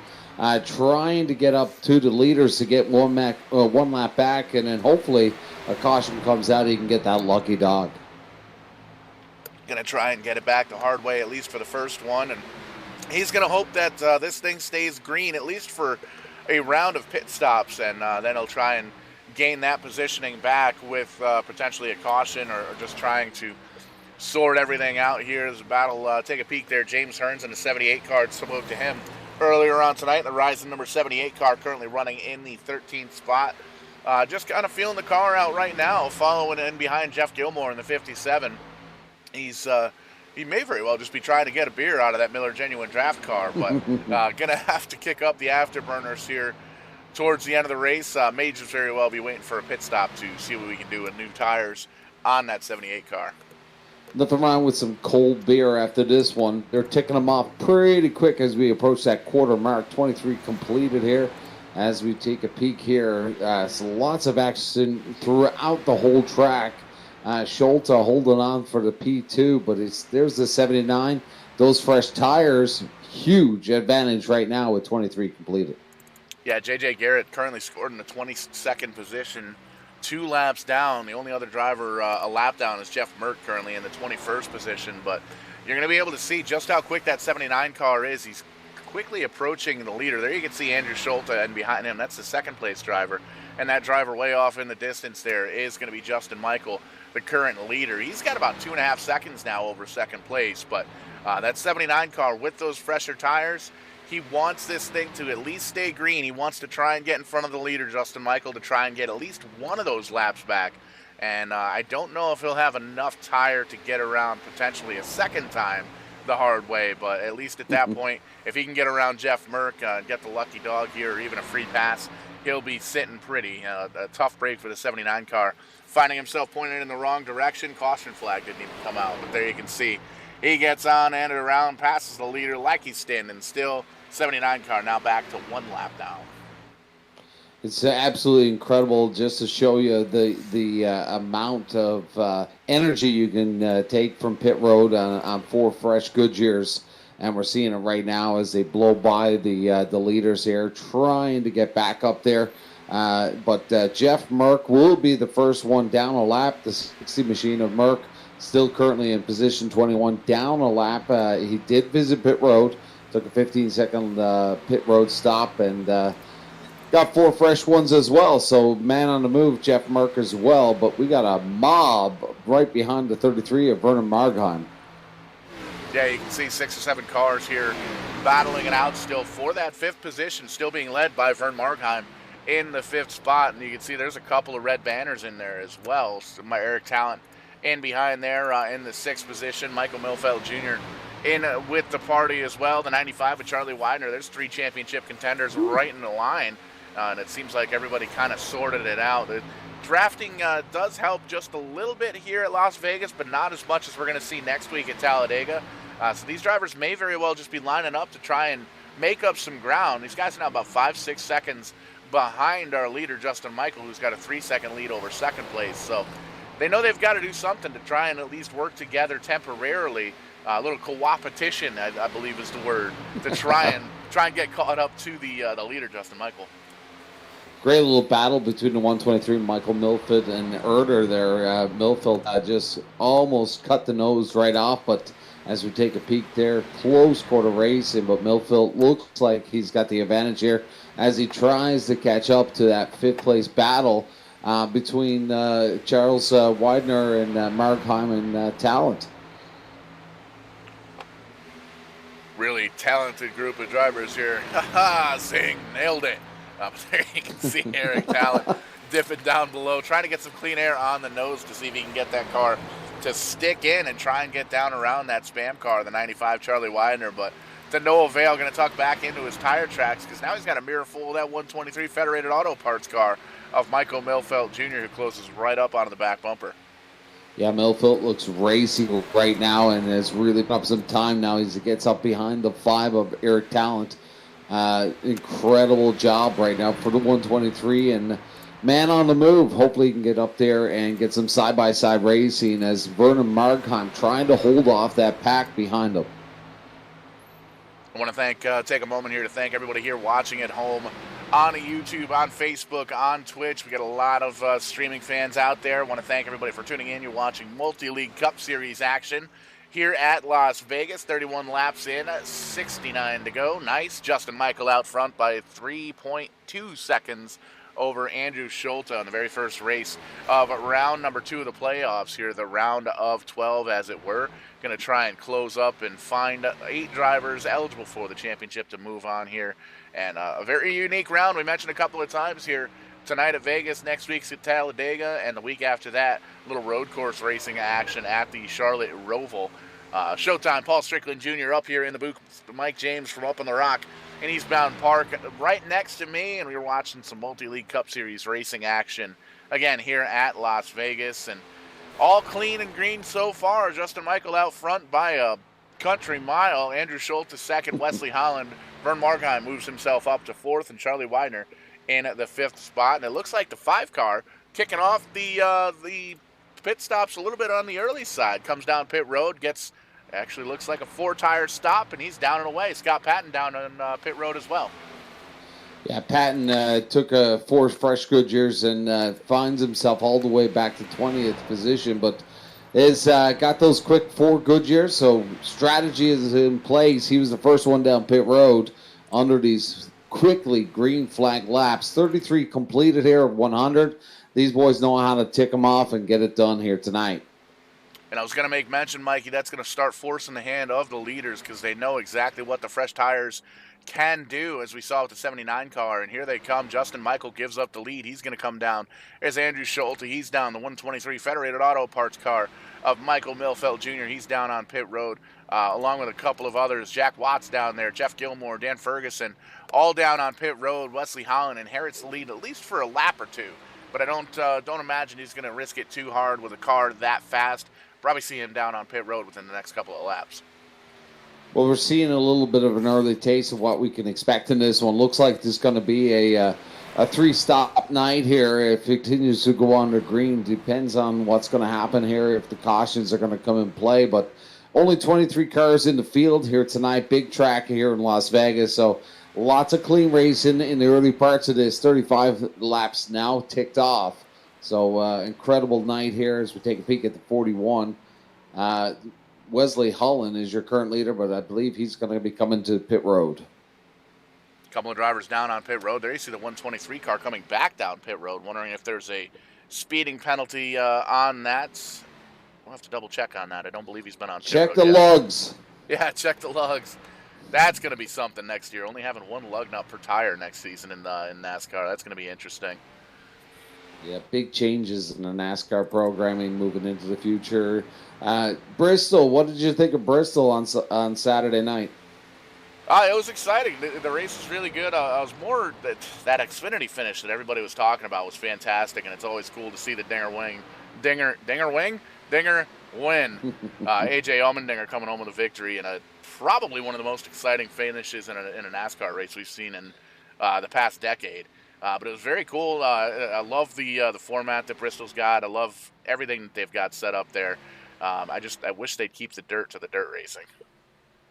trying to get up to the leaders to get one lap back, and then hopefully a caution comes out, he can get that lucky dog. Going to try and get it back the hard way, at least for the first one, and he's going to hope that this thing stays green, at least for a round of pit stops, and then he'll try and gain that positioning back with potentially a caution or just trying to sort everything out here as a battle. Take a peek there. James Hearns in the 78 car, spoke to him earlier on tonight. The Ryzen number 78 car currently running in the 13th spot. Just kind of feeling the car out right now, following in behind Jeff Gilmore in the 57. He may very well just be trying to get a beer out of that Miller Genuine Draft car, but going to have to kick up the afterburners here towards the end of the race. May just very well be waiting for a pit stop to see what we can do with new tires on that 78 car. Nothing wrong with some cold beer after this one. They're ticking them off pretty quick as we approach that quarter mark. 23 completed here as we take a peek here. So lots of action throughout the whole track. Schulte holding on for the P2, but there's the 79. Those fresh tires, huge advantage right now with 23 completed. Yeah, J.J. Garrett currently scored in the 22nd position, 2 laps down. The only other driver a lap down is Jeff Merck, currently in the 21st position. But you're going to be able to see just how quick that 79 car is. He's quickly approaching the leader. There you can see Andrew Schulte, and behind him, that's the second place driver. And that driver way off in the distance there is going to be Justin Michael, the current leader. He's got about 2.5 seconds now over second place. But that 79 car with those fresher tires, he wants this thing to at least stay green. He wants to try and get in front of the leader, Justin Michael, to try and get at least one of those laps back. And I don't know if he'll have enough tire to get around potentially a second time the hard way, but at least at that point, if he can get around Jeff Merck and get the lucky dog here or even a free pass, he'll be sitting pretty. A tough break for the 79 car. Finding himself pointed in the wrong direction. Caution flag didn't even come out, but there you can see he gets on and around, passes the leader like he's standing still. 79 car now back to 1 lap down. It's absolutely incredible just to show you the amount of energy you can take from pit road on 4 fresh Goodyears, and we're seeing it right now as they blow by the leaders here, trying to get back up there. But Jeff Merck will be the first one down a lap. The 60 machine of Merck still currently in position 21, down a lap. He did visit pit road. Took a 15-second pit road stop and got 4 fresh ones as well. So man on the move, Jeff Merck as well. But we got a mob right behind the 33 of Vernon Margheim. Yeah, you can see 6 or 7 cars here battling it out still for that 5th position, still being led by Vern Margheim in the 5th spot. And you can see there's a couple of red banners in there as well. So my Eric Talent in behind there in the 6th position. Michael Milfeld Jr. in with the party as well. The 95 with Charlie Widener. There's 3 championship contenders right in the line. And it seems like everybody kind of sorted it out. The drafting does help just a little bit here at Las Vegas, but not as much as we're going to see next week at Talladega. So these drivers may very well just be lining up to try and make up some ground. These guys are now about 5-6 seconds behind our leader, Justin Michael, who's got a 3-second lead over second place. So they know they've got to do something to try and at least work together temporarily. A little co-opetition, I believe is the word, to try and get caught up to the leader, Justin Michael. Great little battle between the 123, Michael Milford, and Erder there. Milford just almost cut the nose right off, but as we take a peek there, close quarter racing, but Milford looks like he's got the advantage here as he tries to catch up to that fifth place battle between Charles Widener and Markheim and Talent. Really talented group of drivers here. Ha-ha, Zing, nailed it. There you can see Eric Talent dipping down below, trying to get some clean air on the nose to see if he can get that car to stick in and try and get down around that spam car, the 95 Charlie Widener, but to no avail. Going to tuck back into his tire tracks because now he's got a mirror full of that 123 Federated Auto Parts car of Michael Milfeld Jr., who closes right up onto the back bumper. Yeah, Milford looks racy right now and has really put up some time now as he gets up behind the 5 of Eric Talent. Incredible job right now for the 123 and man on the move. Hopefully he can get up there and get some side-by-side racing as Vernon Markheim trying to hold off that pack behind him. I want to take a moment here to thank everybody here watching at home on YouTube, on Facebook, on Twitch. We got a lot of streaming fans out there. I want to thank everybody for tuning in. You're watching Multi-League Cup Series action here at Las Vegas. 31 laps in, 69 to go. Nice. Justin Michael out front by 3.2 seconds over Andrew Schulte on the very first race of round number 2 of the playoffs here, the round of 12 as it were. Going to try and close up and find 8 drivers eligible for the championship to move on here. And a very unique round we mentioned a couple of times here. Tonight at Vegas, next week's at Talladega, and the week after that, a little road course racing action at the Charlotte Roval. Showtime, Paul Strickland Jr. up here in the booth, Mike James from up on the rock in Eastbound Park right next to me, and we were watching some Multi-League Cup Series racing action again here at Las Vegas. And all clean and green so far. Justin Michael out front by a country mile. Andrew Schulte second, Wesley Holland. Vern Markheim moves himself up to 4th, and Charlie Widener in the 5th spot. And it looks like the 5 car kicking off the pit stops a little bit on the early side. Comes down pit road, actually looks like a 4-tire stop, and he's down and away. Scott Patton down on pit road as well. Yeah, Patton took 4 fresh Goodyears and finds himself all the way back to 20th position, but has got those quick 4 Goodyears, so strategy is in place. He was the first one down pit road under these quickly green flag laps. 33 completed here of 100. These boys know how to tick them off and get it done here tonight. And I was going to make mention, Mikey, that's going to start forcing the hand of the leaders because they know exactly what the fresh tires can do, as we saw with the 79 car. And here they come. Justin Michael gives up the lead. He's going to come down. There's Andrew Schulte. He's down. The 123 Federated Auto Parts car of Michael Milfeld Jr. He's down on pit road, along with a couple of others. Jack Watts down there. Jeff Gilmore, Dan Ferguson, all down on pit road. Wesley Holland inherits the lead at least for a lap or two. But I don't imagine he's going to risk it too hard with a car that fast. Probably see him down on pit road within the next couple of laps. Well, we're seeing a little bit of an early taste of what we can expect in this one. Looks like this is going to be a 3-stop night here. If it continues to go under green, depends on what's going to happen here, if the cautions are going to come in play. But only 23 cars in the field here tonight. Big track here in Las Vegas. So lots of clean racing in the early parts of this. 35 laps now ticked off. So incredible night here as we take a peek at the 41. Wesley Holland is your current leader, but I believe he's going to be coming to pit road. A couple of drivers down on pit road. There you see the 123 car coming back down pit road, wondering if there's a speeding penalty on that. We'll have to double check on that. I don't believe he's been on pit road Check the yet. lugs. Yeah, check the lugs. That's going to be something next year. Only having 1 lug nut per tire next season in NASCAR. That's going to be interesting. Yeah, big changes in the NASCAR programming moving into the future. Bristol, what did you think of Bristol on Saturday night? It was exciting. The race was really good. I was more that Xfinity finish that everybody was talking about was fantastic, and it's always cool to see the Dinger win. AJ Allmendinger coming home with a victory, and probably one of the most exciting finishes in a NASCAR race we've seen in the past decade. But it was very cool. I love the format that Bristol's got. I love everything that they've got set up there. I wish they'd keep the dirt to the dirt racing.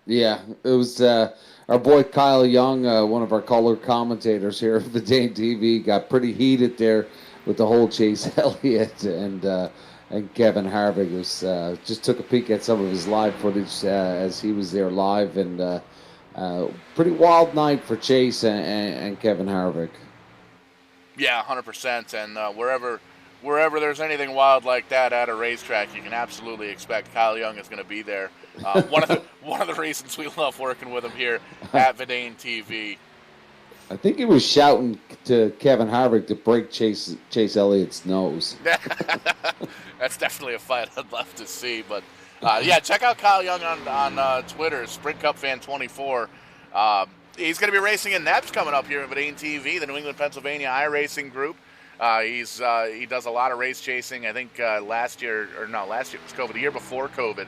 Yeah, it was our boy Kyle Young, one of our color commentators here at the Dane TV, got pretty heated there with the whole Chase Elliott and Kevin Harvick. It was, just took a peek at some of his live footage as he was there live, and pretty wild night for Chase and Kevin Harvick. Yeah, 100%. And wherever there's anything wild like that at a racetrack, you can absolutely expect Kyle Young is going to be there. One of the reasons we love working with him here at Verdane TV. I think he was shouting to Kevin Harvick to break Chase Elliott's nose. That's definitely a fight I'd love to see. But yeah, check out Kyle Young on Twitter, Sprint Cup Fan 24. He's going to be racing in NEPS coming up here at Verdane TV, the New England Pennsylvania iRacing Group. He does a lot of race chasing. I think last year it was COVID. The year before COVID,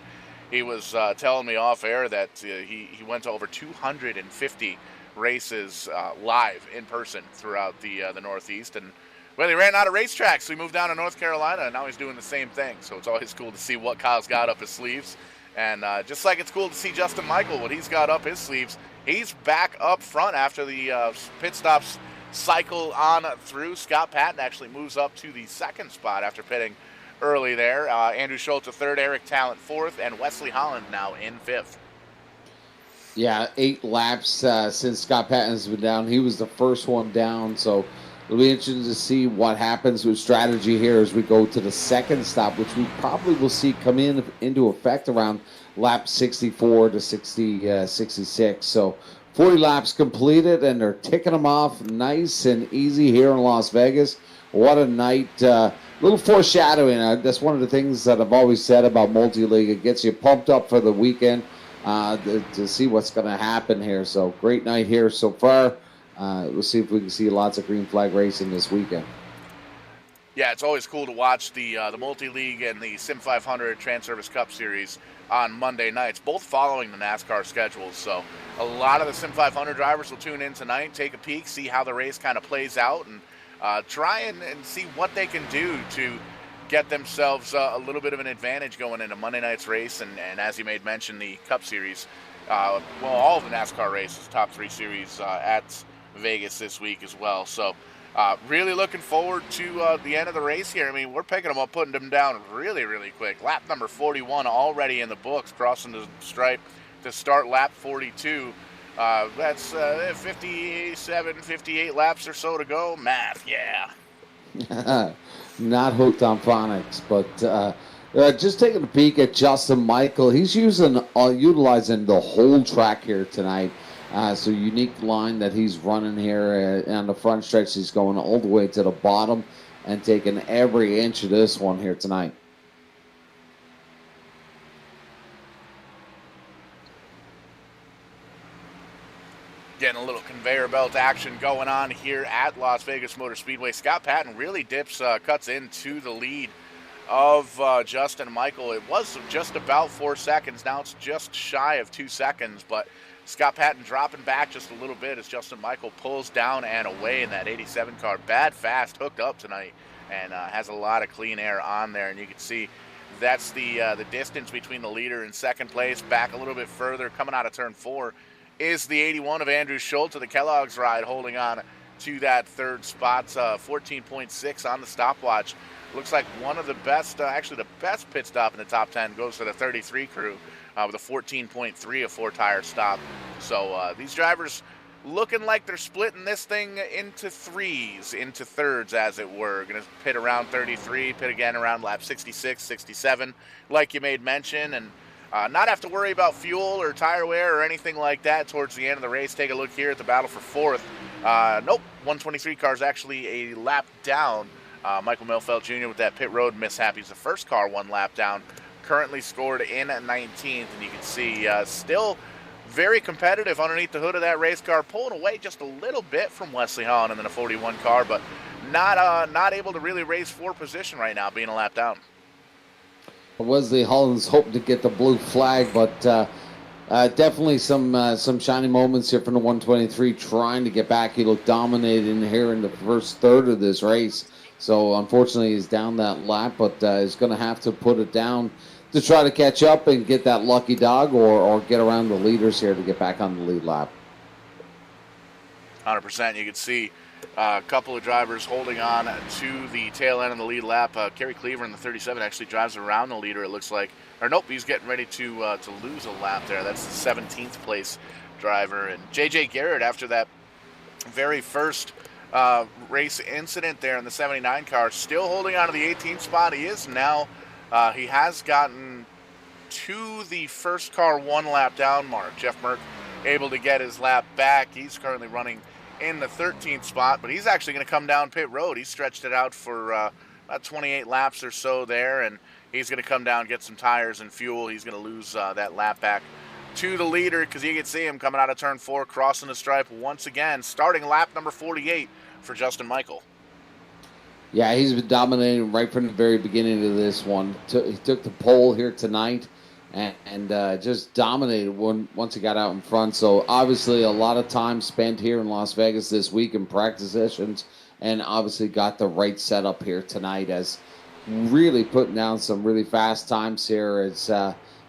he was telling me off air that he went to over 250 races live in person throughout the Northeast. And well, he ran out of racetracks, so he moved down to North Carolina, and now he's doing the same thing. So it's always cool to see what Kyle's got up his sleeves. And just like it's cool to see Justin Michael, what he's got up his sleeves, he's back up front after the pit stops cycle on through. Scott Patton actually moves up to the second spot after pitting early there. Andrew Schultz a third, Eric Talent fourth, and Wesley Holland now in fifth. Yeah, 8 laps since Scott Patton's been down. He was the first one down, so it'll be interesting to see what happens with strategy here as we go to the second stop, which we probably will see come into effect around lap 64 to 66. So 40 laps completed, and they're ticking them off nice and easy here in Las Vegas. What a night. Little foreshadowing. That's one of the things that I've always said about multi-league. It gets you pumped up for the weekend to see what's going to happen here. So great night here so far. We'll see if we can see lots of green flag racing this weekend. Yeah, it's always cool to watch the multi-league and the Sim 500 Trans-Service Cup Series on Monday nights, both following the NASCAR schedules. So a lot of the Sim 500 drivers will tune in tonight, take a peek, see how the race kind of plays out, and try and see what they can do to get themselves a little bit of an advantage going into Monday night's race. And as you made mention, the Cup Series, all of the NASCAR races, top 3 series at Vegas this week as well. So really looking forward to the end of the race here. I mean, we're picking them up, putting them down really, really quick. Lap number 41 already in the books, crossing the stripe to start lap 42. That's 57, 58 laps or so to go. Math, yeah. Not hooked on phonics, but just taking a peek at Justin Michael. He's utilizing the whole track here tonight. So unique line that he's running here on the front stretch. He's going all the way to the bottom and taking every inch of this one here tonight. Getting a little conveyor belt action going on here at Las Vegas Motor Speedway. Scott Patton really cuts into the lead of Justin Michael. It was just about 4 seconds. Now it's just shy of 2 seconds, but Scott Patton dropping back just a little bit as Justin Michael pulls down and away in that 87 car. Bad Fast hooked up tonight and has a lot of clean air on there, and you can see that's the distance between the leader and second place. Back a little bit further, coming out of turn 4, is the 81 of Andrew Schultz of the Kellogg's ride, holding on to that third spot. 14.6 on the stopwatch. Looks like one of the best, actually the best pit stop in the top 10 goes to the 33 crew with a 14.3 of 4-tire stop. So these drivers looking like they're splitting this thing into thirds, as it were. Going to pit around 33, pit again around lap 66, 67, like you made mention, and not have to worry about fuel or tire wear or anything like that towards the end of the race. Take a look here at the battle for fourth. Nope, 123 car is actually a lap down. Michael Milfeld Jr. with that pit road mishap. He's the first car 1 lap down. Currently scored in at 19th, and you can see still very competitive underneath the hood of that race car, pulling away just a little bit from Wesley Holland in the 41 car, but not able to really raise 4 position right now, being a lap down. Wesley Holland's hoping to get the blue flag, but Definitely some shining moments here from the 123, trying to get back. He looked dominated here in the first third of this race. So unfortunately, he's down that lap, but he's going to have to put it down to try to catch up and get that lucky dog, or get around the leaders here to get back on the lead lap. 100%. You can see a couple of drivers holding on to the tail end of the lead lap. Kerry Cleaver in the 37 actually drives around the leader, it looks like. Or nope, he's getting ready to lose a lap there. That's the 17th place driver. And J.J. Garrett, after that very first race incident there in the 79 car, still holding on to the 18th spot. He is now, he has gotten to the first car 1 lap down mark. Jeff Merck able to get his lap back. He's currently running in the 13th spot, but he's actually going to come down pit road. He stretched it out for about 28 laps or so there, and he's going to come down, get some tires and fuel. He's going to lose that lap back to the leader, because you can see him coming out of turn 4, crossing the stripe once again, starting lap number 48 for Justin Michael. Yeah, he's been dominating right from the very beginning of this one. He took the pole here tonight, and just dominated once he got out in front. So obviously a lot of time spent here in Las Vegas this week in practice sessions, and obviously got the right setup here tonight, as really putting down some really fast times here.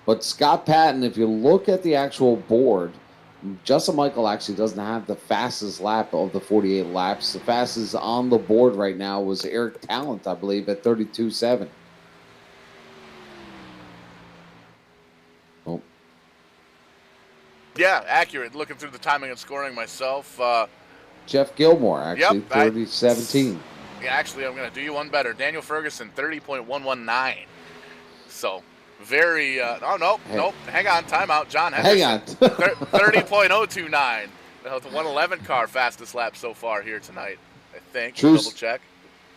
But Scott Patton, if you look at the actual board, Justin Michael actually doesn't have the fastest lap of the 48 laps. The fastest on the board right now was Eric Talent, I believe, at 32.7. Oh. Yeah, accurate. Looking through the timing and scoring myself. Jeff Gilmore, actually, Yep, 30.17. Yeah, actually, I'm going to do you one better. Daniel Ferguson, 30.119. So, very, nope, hang on, timeout. John Henderson, Hang on. 30.029. The 111 car, fastest lap so far here tonight, I think. True. Double check.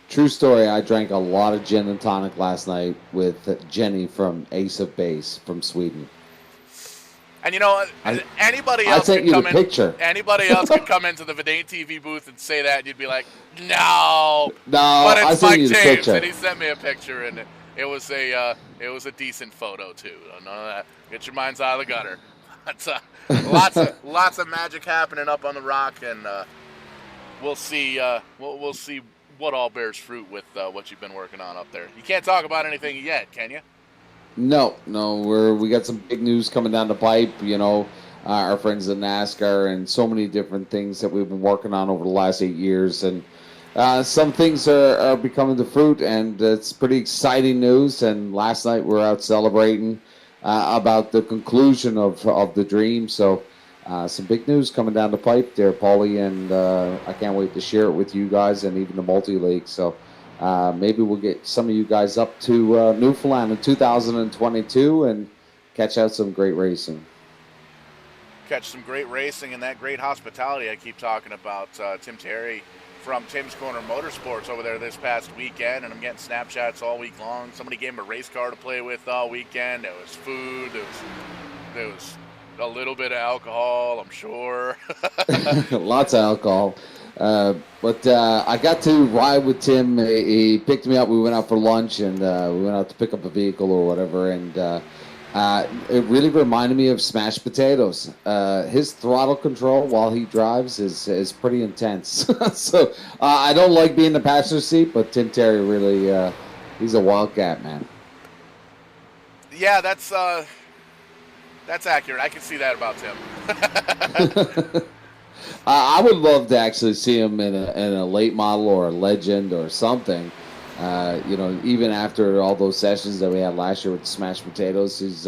True story, I drank a lot of gin and tonic last night with Jenny from Ace of Base from Sweden. And you know, anybody I else sent could you come the in. picture. Anybody else could come into the Vidane TV booth and say that, and you'd be like, "No, No, but I it's sent Mike you the James." picture. And he sent me a picture, and it was a decent photo too. None of that. Get your minds out of the gutter. But, lots of magic happening up on the rock, and we'll see. We'll see what all bears fruit with what you've been working on up there. You can't talk about anything yet, can you? No, we got some big news coming down the pipe. You know, our friends at NASCAR, and so many different things that we've been working on over the last 8 years, and some things are becoming the fruit, and it's pretty exciting news. And last night we were out celebrating about the conclusion of the dream. So some big news coming down the pipe there, Paulie, and I can't wait to share it with you guys and even the multi-league. So maybe we'll get some of you guys up to Newfoundland in 2022 and catch out some great racing. Catch some great racing and that great hospitality I keep talking about. Tim Terry from Tim's Corner Motorsports over there this past weekend, and I'm getting Snapchats all week long. Somebody gave him a race car to play with all weekend. There was food. There was a little bit of alcohol, I'm sure. Lots of alcohol. But I got to ride with Tim. He picked me up. We went out for lunch, and we went out to pick up a vehicle or whatever. And it really reminded me of Smashed Potatoes. His throttle control while he drives is pretty intense. So I don't like being in the passenger seat, but Tim Terry really, he's a wildcat, man. Yeah, that's accurate. I can see that about Tim. I would love to actually see him in a late model or a legend or something. You know, even after all those sessions that we had last year with Smashed Potatoes, he's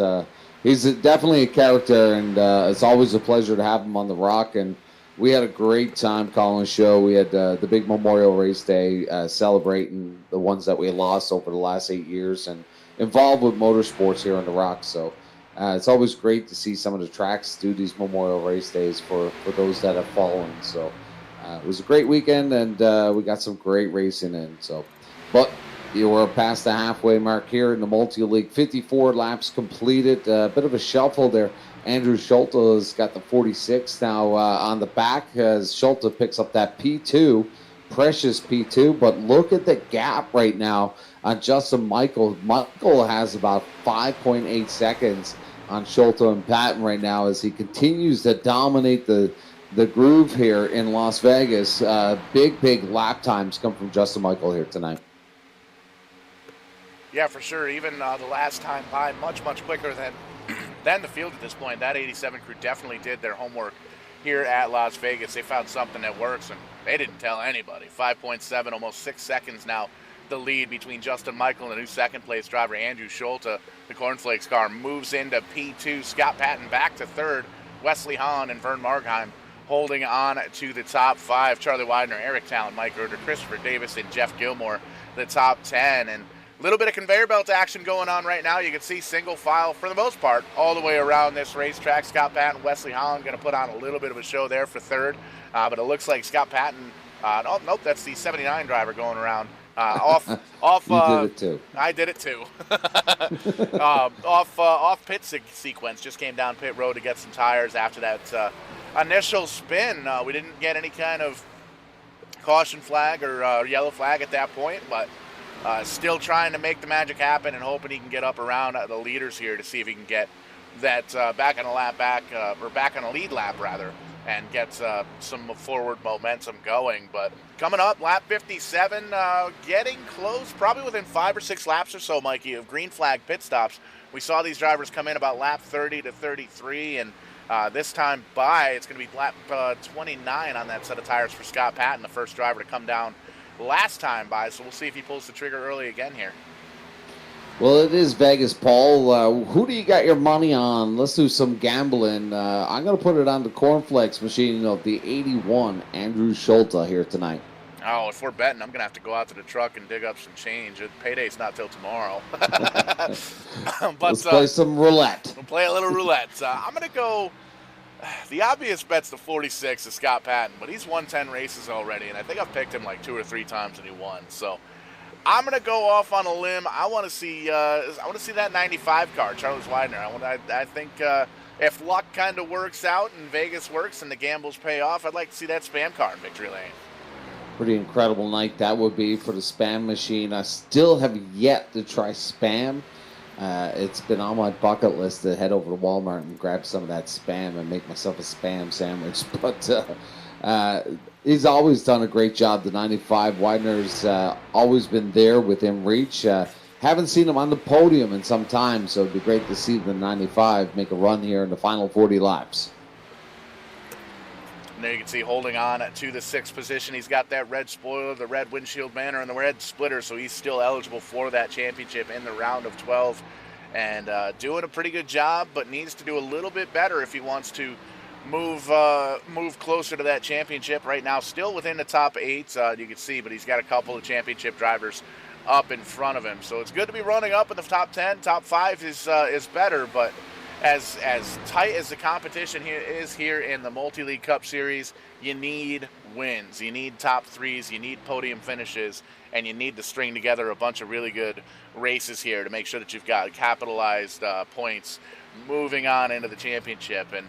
definitely a character, and it's always a pleasure to have him on the rock. And we had a great time calling the show. We had the big Memorial Race Day celebrating the ones that we lost over the last 8 years and involved with motorsports here on the rock. So it's always great to see some of the tracks do these Memorial Race Days for those that have fallen. So it was a great weekend, and we got some great racing in. So, but you were past the halfway mark here in the multi-league. 54 laps completed. A bit of a shuffle there. Andrew Schulte has got the 46 now on the back as Schulte picks up that P2, precious P2. But look at the gap right now on Justin Michael. Michael has about 5.8 seconds Schulte and Patton right now as he continues to dominate the groove here in Las Vegas. Big lap times come from Justin Michael here tonight. Yeah, for sure. Even the last time by, much quicker than the field at this point. That 87 crew definitely did their homework here at Las Vegas. They found something that works, and they didn't tell anybody. 5.7, almost 6 seconds now, the lead between Justin Michael and the new second-place driver, Andrew Schulte. The Cornflakes car moves into P2. Scott Patton back to third. Wesley Hahn and Vern Margheim holding on to the top 5. Charlie Widener, Eric Talon, Mike Roeder, Christopher Davis, and Jeff Gilmore, the top 10. And a little bit of conveyor belt action going on right now. You can see single file, for the most part, all the way around this racetrack. Scott Patton, Wesley Hahn going to put on a little bit of a show there for third. But it looks like Scott Patton, nope, that's the 79 driver going around. Off. You did it too. I did it too. Off pit sequence, just came down pit road to get some tires after that initial spin. We didn't get any kind of caution flag or yellow flag at that point, but still trying to make the magic happen and hoping he can get up around the leaders here to see if he can get that back on a lead lap rather, and get some forward momentum going. But coming up, lap 57, getting close, probably within 5 or 6 laps or so, Mikey, of green flag pit stops. We saw these drivers come in about lap 30 to 33, and this time by, it's going to be lap 29 on that set of tires for Scott Patton, the first driver to come down last time by, so we'll see if he pulls the trigger early again here. Well, it is Vegas, Paul. Who do you got your money on? Let's do some gambling. I'm going to put it on the Cornflakes machine of the 81, Andrew Schulte here tonight. Oh, if we're betting, I'm going to have to go out to the truck and dig up some change. Payday's not till tomorrow. But, let's play some roulette. We'll play a little roulette. I'm going to go... The obvious bet's the 46 of Scott Patton, but he's won 10 races already, and I think I've picked him like 2 or 3 times and he won. So I'm going to go off on a limb. I want to see that 95 car, Charles Widener. I think if luck kind of works out and Vegas works and the gambles pay off, I'd like to see that Spam car in victory lane. Pretty incredible night that would be for the Spam machine. I still have yet to try Spam. It's been on my bucket list to head over to Walmart and grab some of that Spam and make myself a Spam sandwich. But he's always done a great job. The 95 Widener's always been there within reach. Haven't seen him on the podium in some time, so it'd be great to see the 95 make a run here in the final 40 laps. And there you can see holding on to the 6th position. He's got that red spoiler, the red windshield banner, and the red splitter, so he's still eligible for that championship in the round of 12. And doing a pretty good job, but needs to do a little bit better if he wants to move closer to that championship. Right now, still within the top 8, you can see, but he's got a couple of championship drivers up in front of him. So it's good to be running up in the top 10. Top 5 is better, but as tight as the competition here in the Multi-League Cup Series, you need wins. You need top 3s. You need podium finishes. And you need to string together a bunch of really good races here to make sure that you've got capitalized points moving on into the championship. And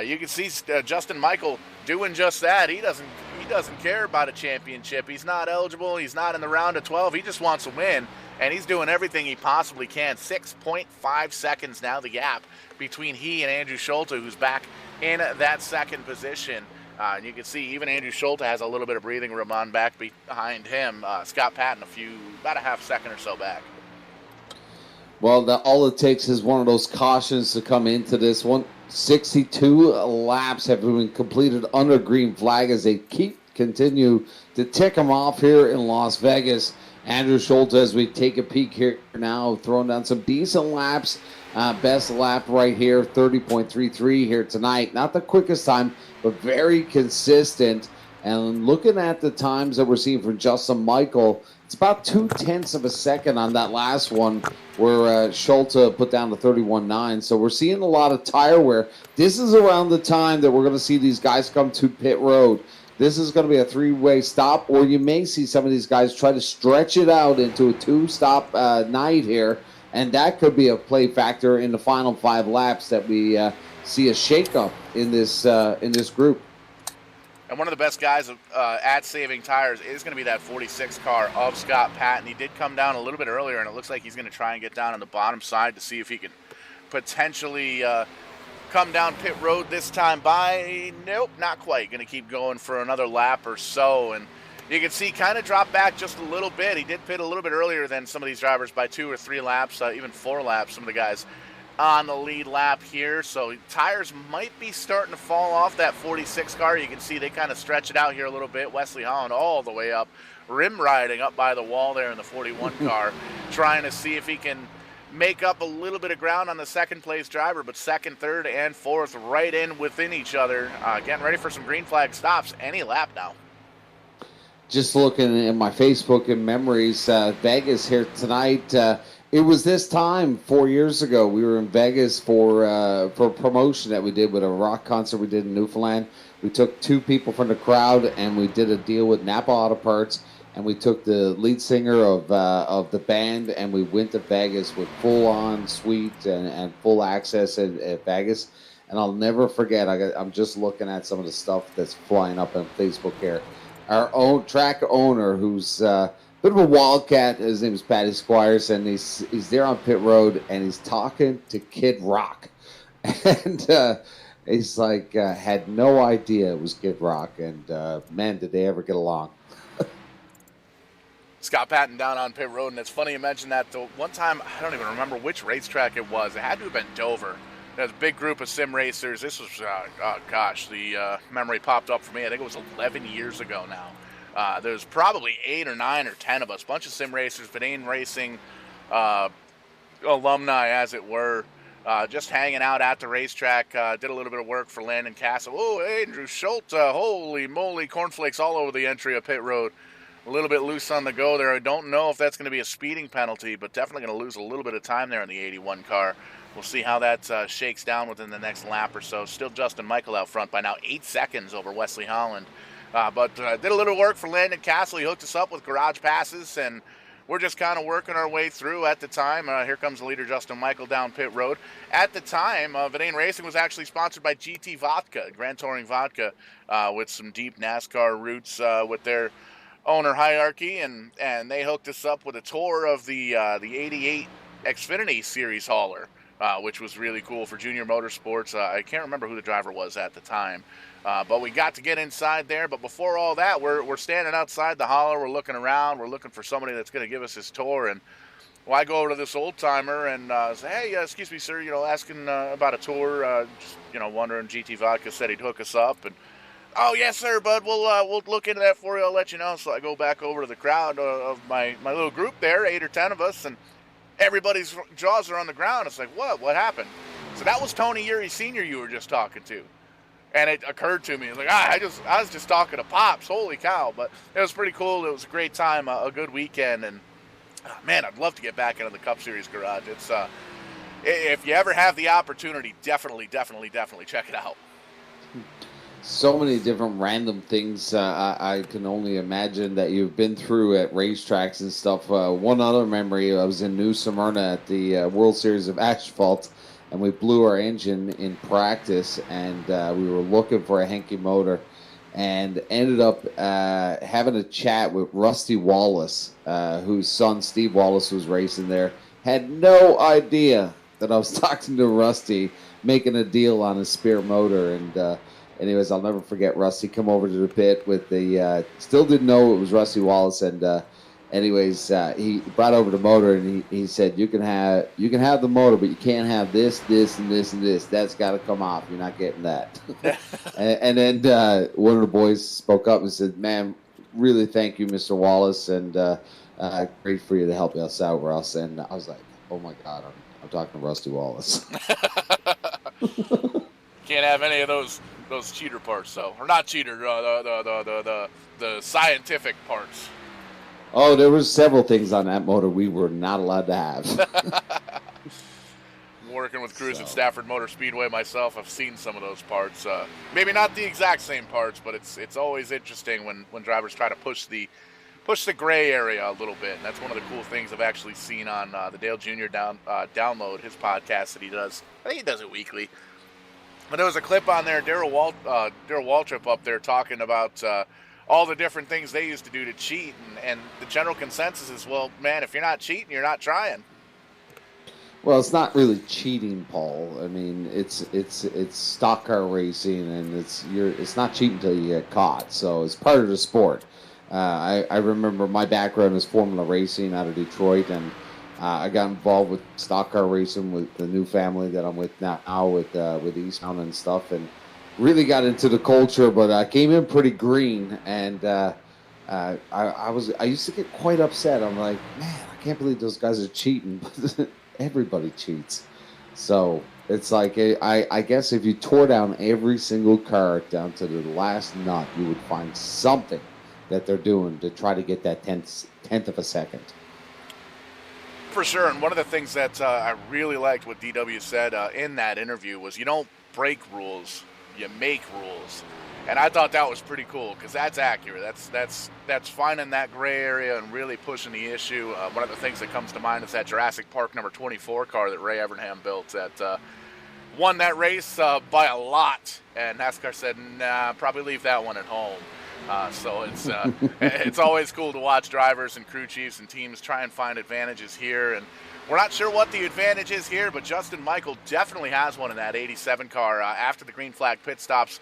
you can see Justin Michael doing just that. He doesn't care about a championship. He's not eligible. He's not in the round of 12. He just wants to win. And he's doing everything he possibly can. 6.5 seconds now, the gap between he and Andrew Schulte, who's back in that second position. And you can see even Andrew Schulte has a little bit of breathing room on back behind him. Scott Patton about a half second or so back. Well, all it takes is one of those cautions to come into this one. 62 laps have been completed under green flag as they continue to tick them off here in Las Vegas. Andrew Schulte, as we take a peek here now, throwing down some decent laps. Best lap right here, 30.33 here tonight. Not the quickest time, but very consistent. And looking at the times that we're seeing from Justin Michael, it's about 0.2 of a second on that last one where Schulte put down to 31.9. So we're seeing a lot of tire wear. This is around the time that we're going to see these guys come to pit road. This is going to be a 3-way stop, or you may see some of these guys try to stretch it out into a 2-stop night here, and that could be a play factor in the final 5 laps that we see a shakeup in this group. And one of the best guys at saving tires is going to be that 46 car of Scott Patton. He did come down a little bit earlier, and it looks like he's going to try and get down on the bottom side to see if he can potentially come down pit road this time by. Nope, not quite. Going to keep going for another lap or so. And you can see kind of drop back just a little bit. He did pit a little bit earlier than some of these drivers by 2 or 3 laps, even 4 laps, some of the guys on the lead lap here. So tires might be starting to fall off that 46 car. You can see they kind of stretch it out here a little bit. Wesley Holland all the way up, rim riding up by the wall there in the 41 car, trying to see if he can make up a little bit of ground on the second place driver, but second, third, and fourth right in within each other. Getting ready for some green flag stops any lap now. Just looking in my Facebook and memories, Vegas here tonight. It was this time 4 years ago. We were in Vegas for a promotion that we did with a rock concert we did in Newfoundland. We took 2 people from the crowd and we did a deal with Napa Auto Parts. And we took the lead singer of the band, and we went to Vegas with full-on suite and full access at Vegas. And I'll never forget. I'm just looking at some of the stuff that's flying up on Facebook here. Our own track owner, who's a bit of a wildcat, his name is Patty Squires, and he's there on pit road, and he's talking to Kid Rock, and he's like had no idea it was Kid Rock, and man, did they ever get along. Scott Patton down on pit road, and it's funny you mentioned that. The one time, I don't even remember which racetrack it was. It had to have been Dover. There's a big group of sim racers. This was, the memory popped up for me. I think it was 11 years ago now. There's probably 8 or 9 or 10 of us, bunch of sim racers, Verdane Racing alumni, as it were, just hanging out at the racetrack. Did a little bit of work for Landon Castle. Oh, Andrew Schultz, holy moly, cornflakes all over the entry of pit road. A little bit loose on the go there. I don't know if that's going to be a speeding penalty, but definitely going to lose a little bit of time there in the 81 car. We'll see how that shakes down within the next lap or so. Still Justin Michael out front by now, 8 seconds over Wesley Holland. But did a little work for Landon Castle. He hooked us up with garage passes, and we're just kind of working our way through at the time. Here comes the leader, Justin Michael, down pit road. At the time, Verdane Racing was actually sponsored by GT Vodka, Grand Touring Vodka, with some deep NASCAR roots with their owner hierarchy, and they hooked us up with a tour of the 88 Xfinity Series hauler, which was really cool for Junior Motorsports. I can't remember who the driver was at the time, but we got to get inside there. But before all that, we're standing outside the hauler, we're looking around, we're looking for somebody that's going to give us this tour. And well, I go over to this old timer and say, hey, excuse me, sir, asking about a tour, just, wondering. GT Vodka said he'd hook us up, and oh, yes, sir, bud. We'll look into that for you. I'll let you know. So I go back over to the crowd of my little group there, 8 or 10 of us, and everybody's jaws are on the ground. It's like, what happened? So that was Tony Uri Sr. you were just talking to. And it occurred to me, like, I was just talking to Pops. Holy cow. But it was pretty cool. It was a great time, a good weekend. And, man, I'd love to get back into the Cup Series garage. It's if you ever have the opportunity, definitely check it out. So many different random things I can only imagine that you've been through at racetracks and stuff. One other memory, I was in New Smyrna at the World Series of Asphalt, and we blew our engine in practice, and we were looking for a Henke motor, and ended up having a chat with Rusty Wallace, whose son Steve Wallace was racing there. Had no idea that I was talking to Rusty, making a deal on a spare motor, and anyways, I'll never forget Rusty come over to the pit with the, still didn't know it was Rusty Wallace, and anyways, he brought over the motor, and he said, you can have the motor, but you can't have this, and this. That's got to come off. You're not getting that. and then one of the boys spoke up and said, man, really thank you, Mr. Wallace, and great for you to help us out, Russ. And I was like, oh my God, I'm talking to Rusty Wallace. Can't have any of those cheater parts, though, or not cheater, the scientific parts. Oh, there was several things on that motor we were not allowed to have. Working with crews at Stafford Motor Speedway myself, I've seen some of those parts. Maybe not the exact same parts, but it's always interesting when drivers try to push the gray area a little bit. And that's one of the cool things I've actually seen on the Dale Jr. Download, his podcast that he does. I think he does it weekly. But there was a clip on there, Darrell Waltrip up there talking about all the different things they used to do to cheat, and the general consensus is, well, man, if you're not cheating, you're not trying. Well, it's not really cheating, Paul. I mean, it's stock car racing, and it's not cheating until you get caught. So it's part of the sport. I remember my background is Formula Racing out of Detroit, and I got involved with stock car racing with the new family that I'm with now with Eastbound and stuff, and really got into the culture. But I came in pretty green, and I used to get quite upset. I'm like, man, I can't believe those guys are cheating. Everybody cheats. So it's like, I guess if you tore down every single car down to the last nut, you would find something that they're doing to try to get that tenth of a second. For sure. And one of the things that I really liked what DW said in that interview was, you don't break rules, you make rules. And I thought that was pretty cool, because that's accurate. That's finding that gray area and really pushing the issue. One of the things that comes to mind is that Jurassic Park number 24 car that Ray Evernham built that won that race by a lot. And NASCAR said, nah, probably leave that one at home. So it's always cool to watch drivers and crew chiefs and teams try and find advantages here. And we're not sure what the advantage is here, but Justin Michael definitely has one in that 87 car after the green flag pit stops.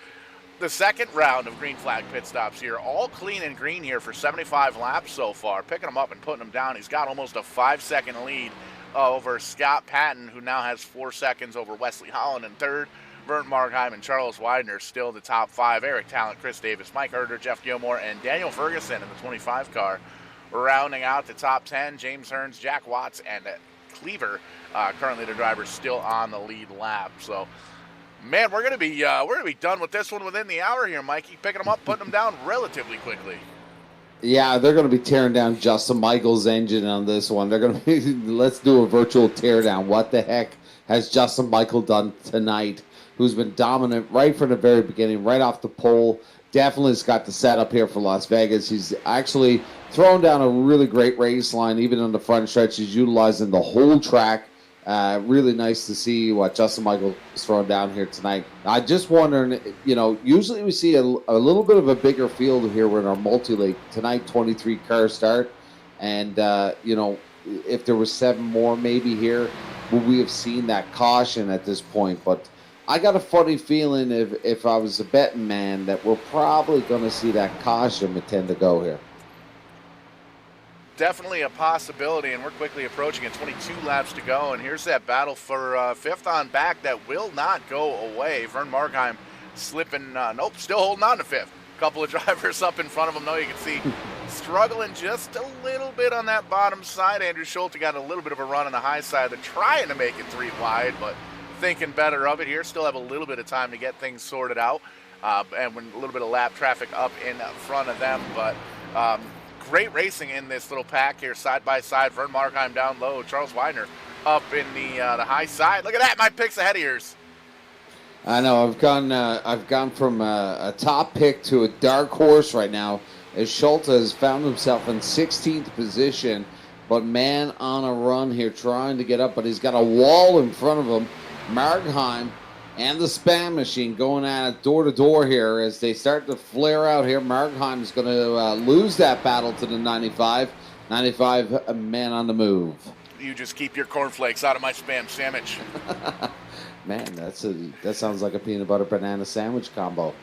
The second round of green flag pit stops here, all clean and green here for 75 laps so far. Picking them up and putting them down. He's got almost a 5-second lead over Scott Patton, who now has 4 seconds over Wesley Holland in third. Vern Markheim and Charles Widener still the top 5. Eric Talent, Chris Davis, Mike Herter, Jeff Gilmore, and Daniel Ferguson in the 25 car. Rounding out the top 10, James Hearns, Jack Watts, and Cleaver, currently the drivers still on the lead lap. So, man, we're gonna be done with this one within the hour here, Mikey. Picking them up, putting them down relatively quickly. Yeah, they're going to be tearing down Justin Michael's engine on this one. They're going to be, let's do a virtual teardown. What the heck has Justin Michael done tonight? Who's been dominant right from the very beginning, right off the pole. Definitely has got the setup here for Las Vegas. He's actually thrown down a really great race line, even on the front stretch. He's utilizing the whole track. Really nice to see what Justin Michael is throwing down here tonight. I just wondering, usually we see a little bit of a bigger field here in our multi-league. Tonight, 23 car start. And, if there was 7 more maybe here, would we have seen that caution at this point? But I got a funny feeling if I was a betting man that we're probably going to see that caution attend to go here. Definitely a possibility, and we're quickly approaching it. 22 laps to go, and here's that battle for fifth on back that will not go away. Vern Markheim slipping, still holding on to fifth. A couple of drivers up in front of him, though, you can see struggling just a little bit on that bottom side. Andrew Schulte got a little bit of a run on the high side. They're trying to make it 3 wide, but thinking better of it here. Still have a little bit of time to get things sorted out, and with a little bit of lap traffic up in front of them, but great racing in this little pack here, side by side. Vern Markheim down low, Charles Widener up in the high side. Look at that, my pick's ahead of yours. I know. I've gone from a top pick to a dark horse right now, as Schulte has found himself in 16th position, but man on a run here, trying to get up, but he's got a wall in front of him. Markheim and the spam machine going at it door to door here as they start to flare out here. Markheim's going to lose that battle to the 95. 95, a man on the move. You just keep your cornflakes out of my spam sandwich. Man, that sounds like a peanut butter banana sandwich combo.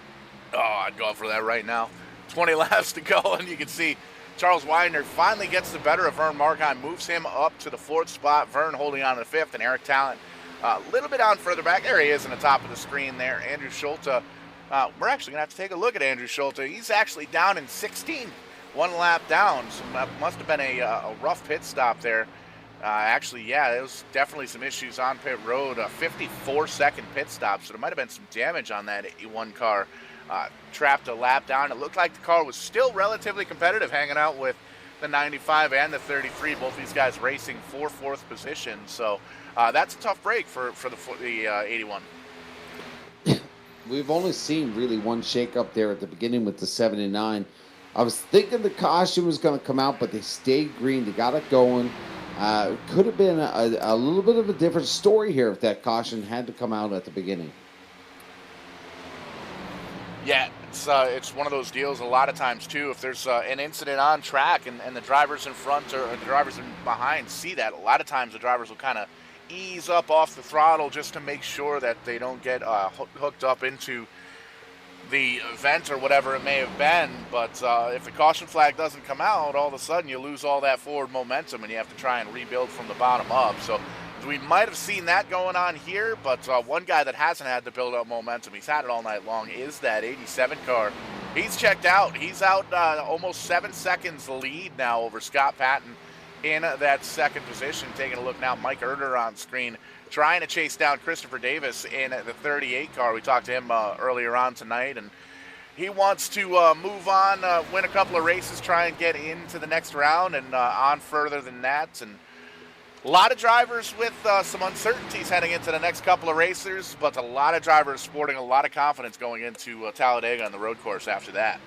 Oh, I'd go for that right now. 20 laps to go, and you can see Charles Widener finally gets the better of Vern Markheim, moves him up to the 4th spot. Vern holding on to the 5th, and Eric Talent a little bit on further back. There he is in the top of the screen there. Andrew Schulte. We're actually going to have to take a look at Andrew Schulte. He's actually down in 16th, 1 lap down. So that must have been a rough pit stop there. There was definitely some issues on pit road. A 54-second pit stop, so there might have been some damage on that 81 car. Trapped a lap down. It looked like the car was still relatively competitive, hanging out with the 95 and the 33. Both these guys racing for 4th position. So that's a tough break for the 81. We've only seen really one shake-up there at the beginning with the 79. I was thinking the caution was going to come out, but they stayed green. They got it going. Could have been a little bit of a different story here if that caution had to come out at the beginning. Yeah, it's one of those deals a lot of times, too. If there's an incident on track and the drivers in front or the drivers in behind see that, a lot of times the drivers will kind of ease up off the throttle just to make sure that they don't get hooked up into the vent or whatever it may have been. But if the caution flag doesn't come out, all of a sudden you lose all that forward momentum and you have to try and rebuild from the bottom up. So we might have seen that going on here, but one guy that hasn't had to build up momentum, he's had it all night long, is that 87 car. He's checked out. He's out almost 7 seconds lead now over Scott Patton in that second position. Taking a look now, Mike Erder on screen, trying to chase down Christopher Davis in the 38 car. We talked to him earlier on tonight, and he wants to move on, win a couple of races, try and get into the next round and on further than that. And a lot of drivers with some uncertainties heading into the next couple of races, but a lot of drivers sporting a lot of confidence going into Talladega on the road course after that.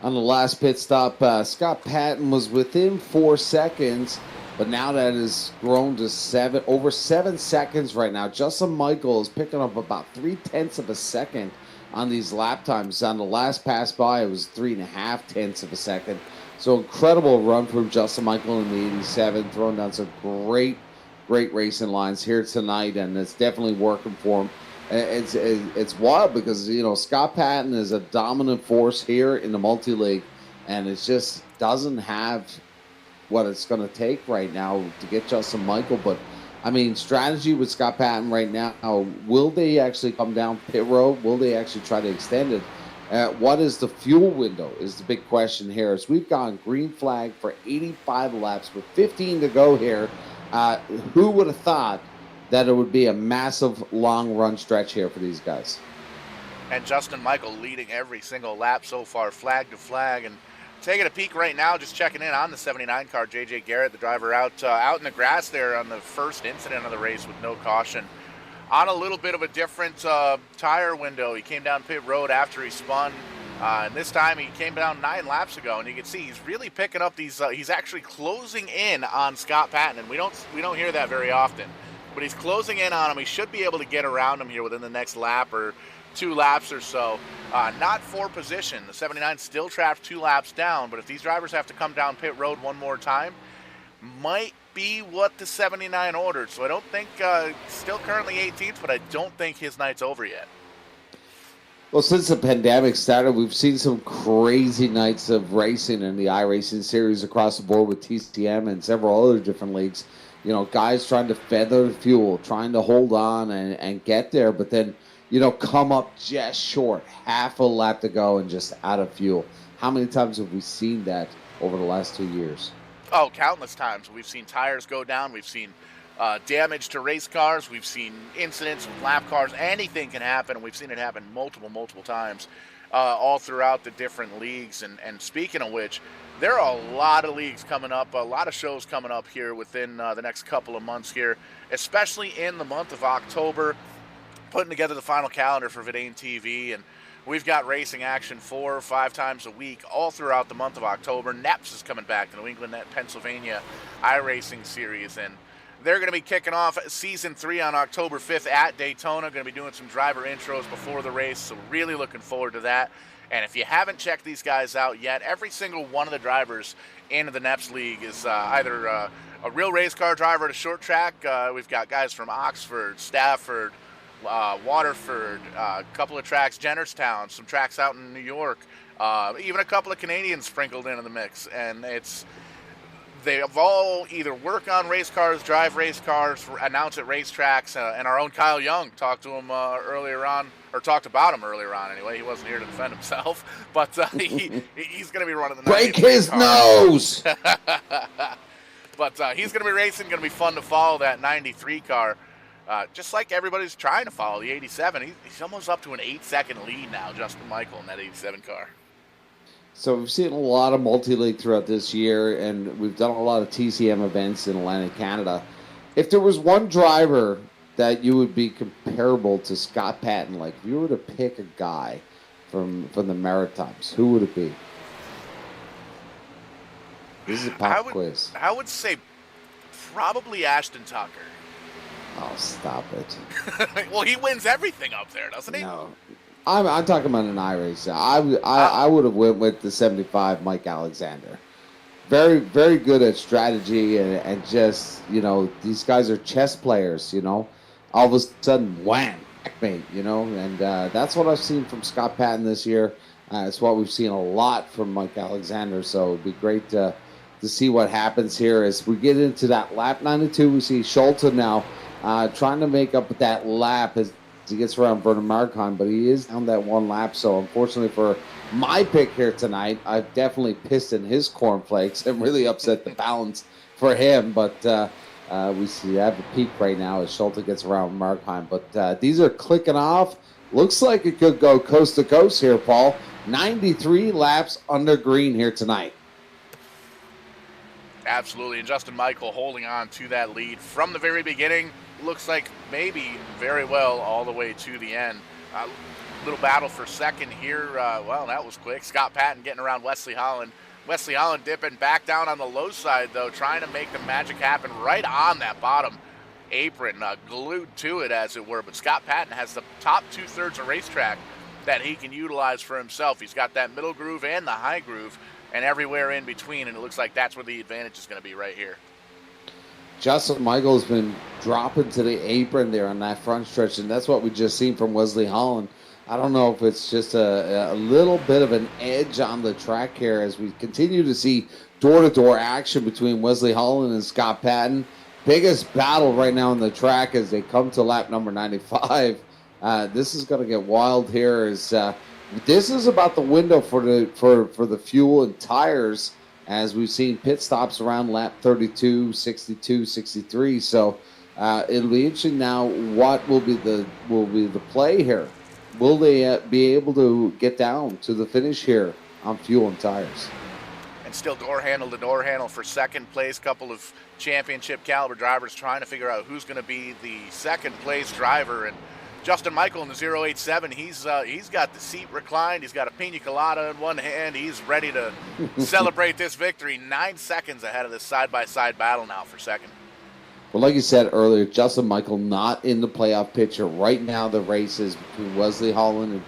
On the last pit stop, Scott Patton was within 4 seconds, but now that has grown to over 7 seconds right now. Justin Michael is picking up about 0.3 of a second on these lap times. On the last pass by, it was 3.5 of a second. So incredible run from Justin Michael in the 87, throwing down some great racing lines here tonight, and it's definitely working for him. It's wild because, you know, Scott Patton is a dominant force here in the multi-league, and it just doesn't have what it's going to take right now to get Justin Michael. But, I mean, strategy with Scott Patton right now, will they actually come down pit road? Will they actually try to extend it? What is the fuel window is the big question here. As we've gone green flag for 85 laps with 15 to go here. Who would have thought that it would be a massive long run stretch here for these guys? And Justin Michael leading every single lap so far, flag to flag. And taking a peek right now, just checking in on the 79 car, J.J. Garrett, the driver out in the grass there on the first incident of the race with no caution. On a little bit of a different tire window. He came down pit road after he spun. And this time he came down 9 laps ago, and you can see he's really picking up these. He's actually closing in on Scott Patton, and we don't hear that very often. But he's closing in on him. He should be able to get around him here within the next lap or 2 laps or so. Not for position. The 79 still trapped 2 laps down, but if these drivers have to come down pit road one more time, might be what the 79 ordered. So I don't think, still currently 18th, but I don't think his night's over yet. Well, since the pandemic started, we've seen some crazy nights of racing in the iRacing series across the board with TCM and several other different leagues. You know, guys trying to feather the fuel, trying to hold on and get there, but then, you know, come up just short, half a lap to go and just out of fuel. How many times have we seen that over the last 2 years? Oh, countless times. We've seen tires go down. We've seen damage to race cars. We've seen incidents with lap cars. Anything can happen. We've seen it happen multiple times all throughout the different leagues. And speaking of which, there are a lot of leagues coming up, a lot of shows coming up here within the next couple of months here, especially in the month of October, putting together the final calendar for Vidane TV. And we've got racing action 4 or 5 times a week all throughout the month of October. NEPS is coming back, the New England Pennsylvania iRacing Series, and they're going to be kicking off Season 3 on October 5th at Daytona. Going to be doing some driver intros before the race, so really looking forward to that. And if you haven't checked these guys out yet, every single one of the drivers in the NEPS League is either a real race car driver at a short track. We've got guys from Oxford, Stafford, Waterford, a couple of tracks, Jennerstown, some tracks out in New York, even a couple of Canadians sprinkled into the mix. And they all either work on race cars, drive race cars, announce at racetracks, and our own Kyle Young talked to him earlier on, or talked about him earlier on anyway. He wasn't here to defend himself, but he's going to be running the break his nose. But he's going to be racing, going to be fun to follow that 93 car. Just like everybody's trying to follow the 87. He's almost up to an 8-second lead now, Justin Michael, in that 87 car. So we've seen a lot of multi-league throughout this year, and we've done a lot of TCM events in Atlantic Canada. If there was one driver that you would be comparable to Scott Patton, like if you were to pick a guy from the Maritimes, who would it be? This is a pop quiz. I would say probably Ashton Tucker. Oh, stop it. Well, he wins everything up there, doesn't he? No. I'm talking about an iRace. I would have went with the 75 Mike Alexander. very, very good at strategy and just, these guys are chess players, All of a sudden, wham, checkmate, and that's what I've seen from Scott Patton this year. It's what we've seen a lot from Mike Alexander, so it'd be great to see what happens here as we get into that lap 92. We see Schulte now trying to make up that lap as he gets around Werner Markheim, but he is down that one lap, so unfortunately for my pick here tonight, I've definitely pissed in his cornflakes and really upset the balance for him. But we see I have a peak right now as Schulte gets around Markheim. But these are clicking off. Looks like it could go coast to coast here, Paul. 93 laps under green here tonight. Absolutely, and Justin Michael holding on to that lead from the very beginning. Looks like maybe very well all the way to the end. Little battle for second here. Well, that was quick. Scott Patton getting around Wesley Holland. Wesley Holland dipping back down on the low side, though, trying to make the magic happen right on that bottom apron, glued to it, as it were. But Scott Patton has the top two-thirds of racetrack that he can utilize for himself. He's got that middle groove and the high groove and everywhere in between, and it looks like that's where the advantage is going to be right here. Justin Michael's been dropping to the apron there on that front stretch, and that's what we just seen from Wesley Holland. I don't know if it's just a little bit of an edge on the track here as we continue to see door-to-door action between Wesley Holland and Scott Patton. Biggest battle right now on the track as they come to lap number 95. This is going to get wild here. This is about the window for the fuel and tires, as we've seen pit stops around lap 32, 62, 63. So it'll be interesting now. What will be the play here? Will they be able to get down to the finish here on fuel and tires? And still door handle to door handle for second place. Couple of championship caliber drivers trying to figure out who's going to be the second place driver. And Justin Michael in the 087, he's got the seat reclined. He's got a pina colada in one hand. He's ready to celebrate this victory. 9 seconds ahead of this side-by-side battle now for second. Well, like you said earlier, Justin Michael not in the playoff picture. Right now the race is between Wesley Holland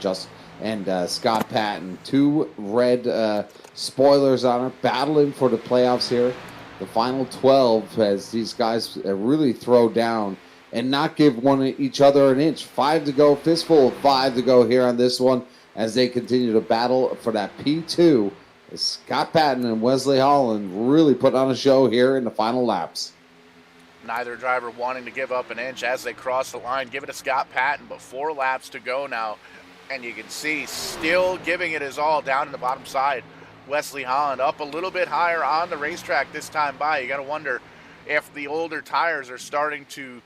and Scott Patton. Two red spoilers on it, battling for the playoffs here. The final 12 as these guys really throw down and not give each other an inch. 5 to go, fistful of 5 to go here on this one as they continue to battle for that P2. Scott Patton and Wesley Holland really put on a show here in the final laps. Neither driver wanting to give up an inch as they cross the line. Give it to Scott Patton, but 4 laps to go now. And you can see still giving it his all down in the bottom side. Wesley Holland up a little bit higher on the racetrack this time by. You got to wonder if the older tires are starting to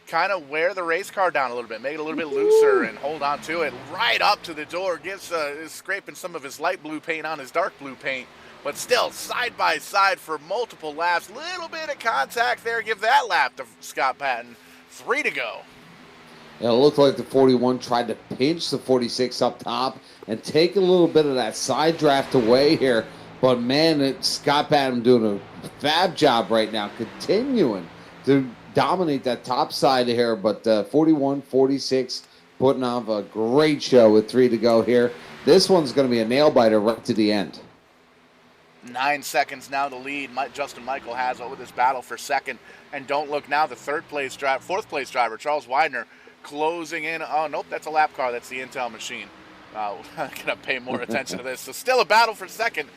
kind of wear the race car down a little bit, make it a little bit looser and hold on to it. Right up to the door, is scraping some of his light blue paint on his dark blue paint. But still, side by side for multiple laps. Little bit of contact there. Give that lap to Scott Patton. 3 to go. It looked like the 41 tried to pinch the 46 up top and take a little bit of that side draft away here. But, man, Scott Patton doing a fab job right now, continuing to dominate that top side here. But 41, 46 putting off a great show with 3 to go here. This one's going to be a nail-biter right to the end. 9 seconds now to lead. Justin Michael has over this battle for second. And don't look now, the fourth place driver, Charles Widener, closing in. Oh, nope, that's a lap car. That's the Intel machine. I'm going to pay more attention to this. So still a battle for second.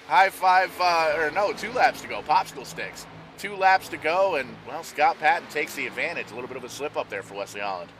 High five, 2 laps to go. Popsicle sticks. 2 laps to go, and, well, Scott Patton takes the advantage. A little bit of a slip up there for Wesley Holland.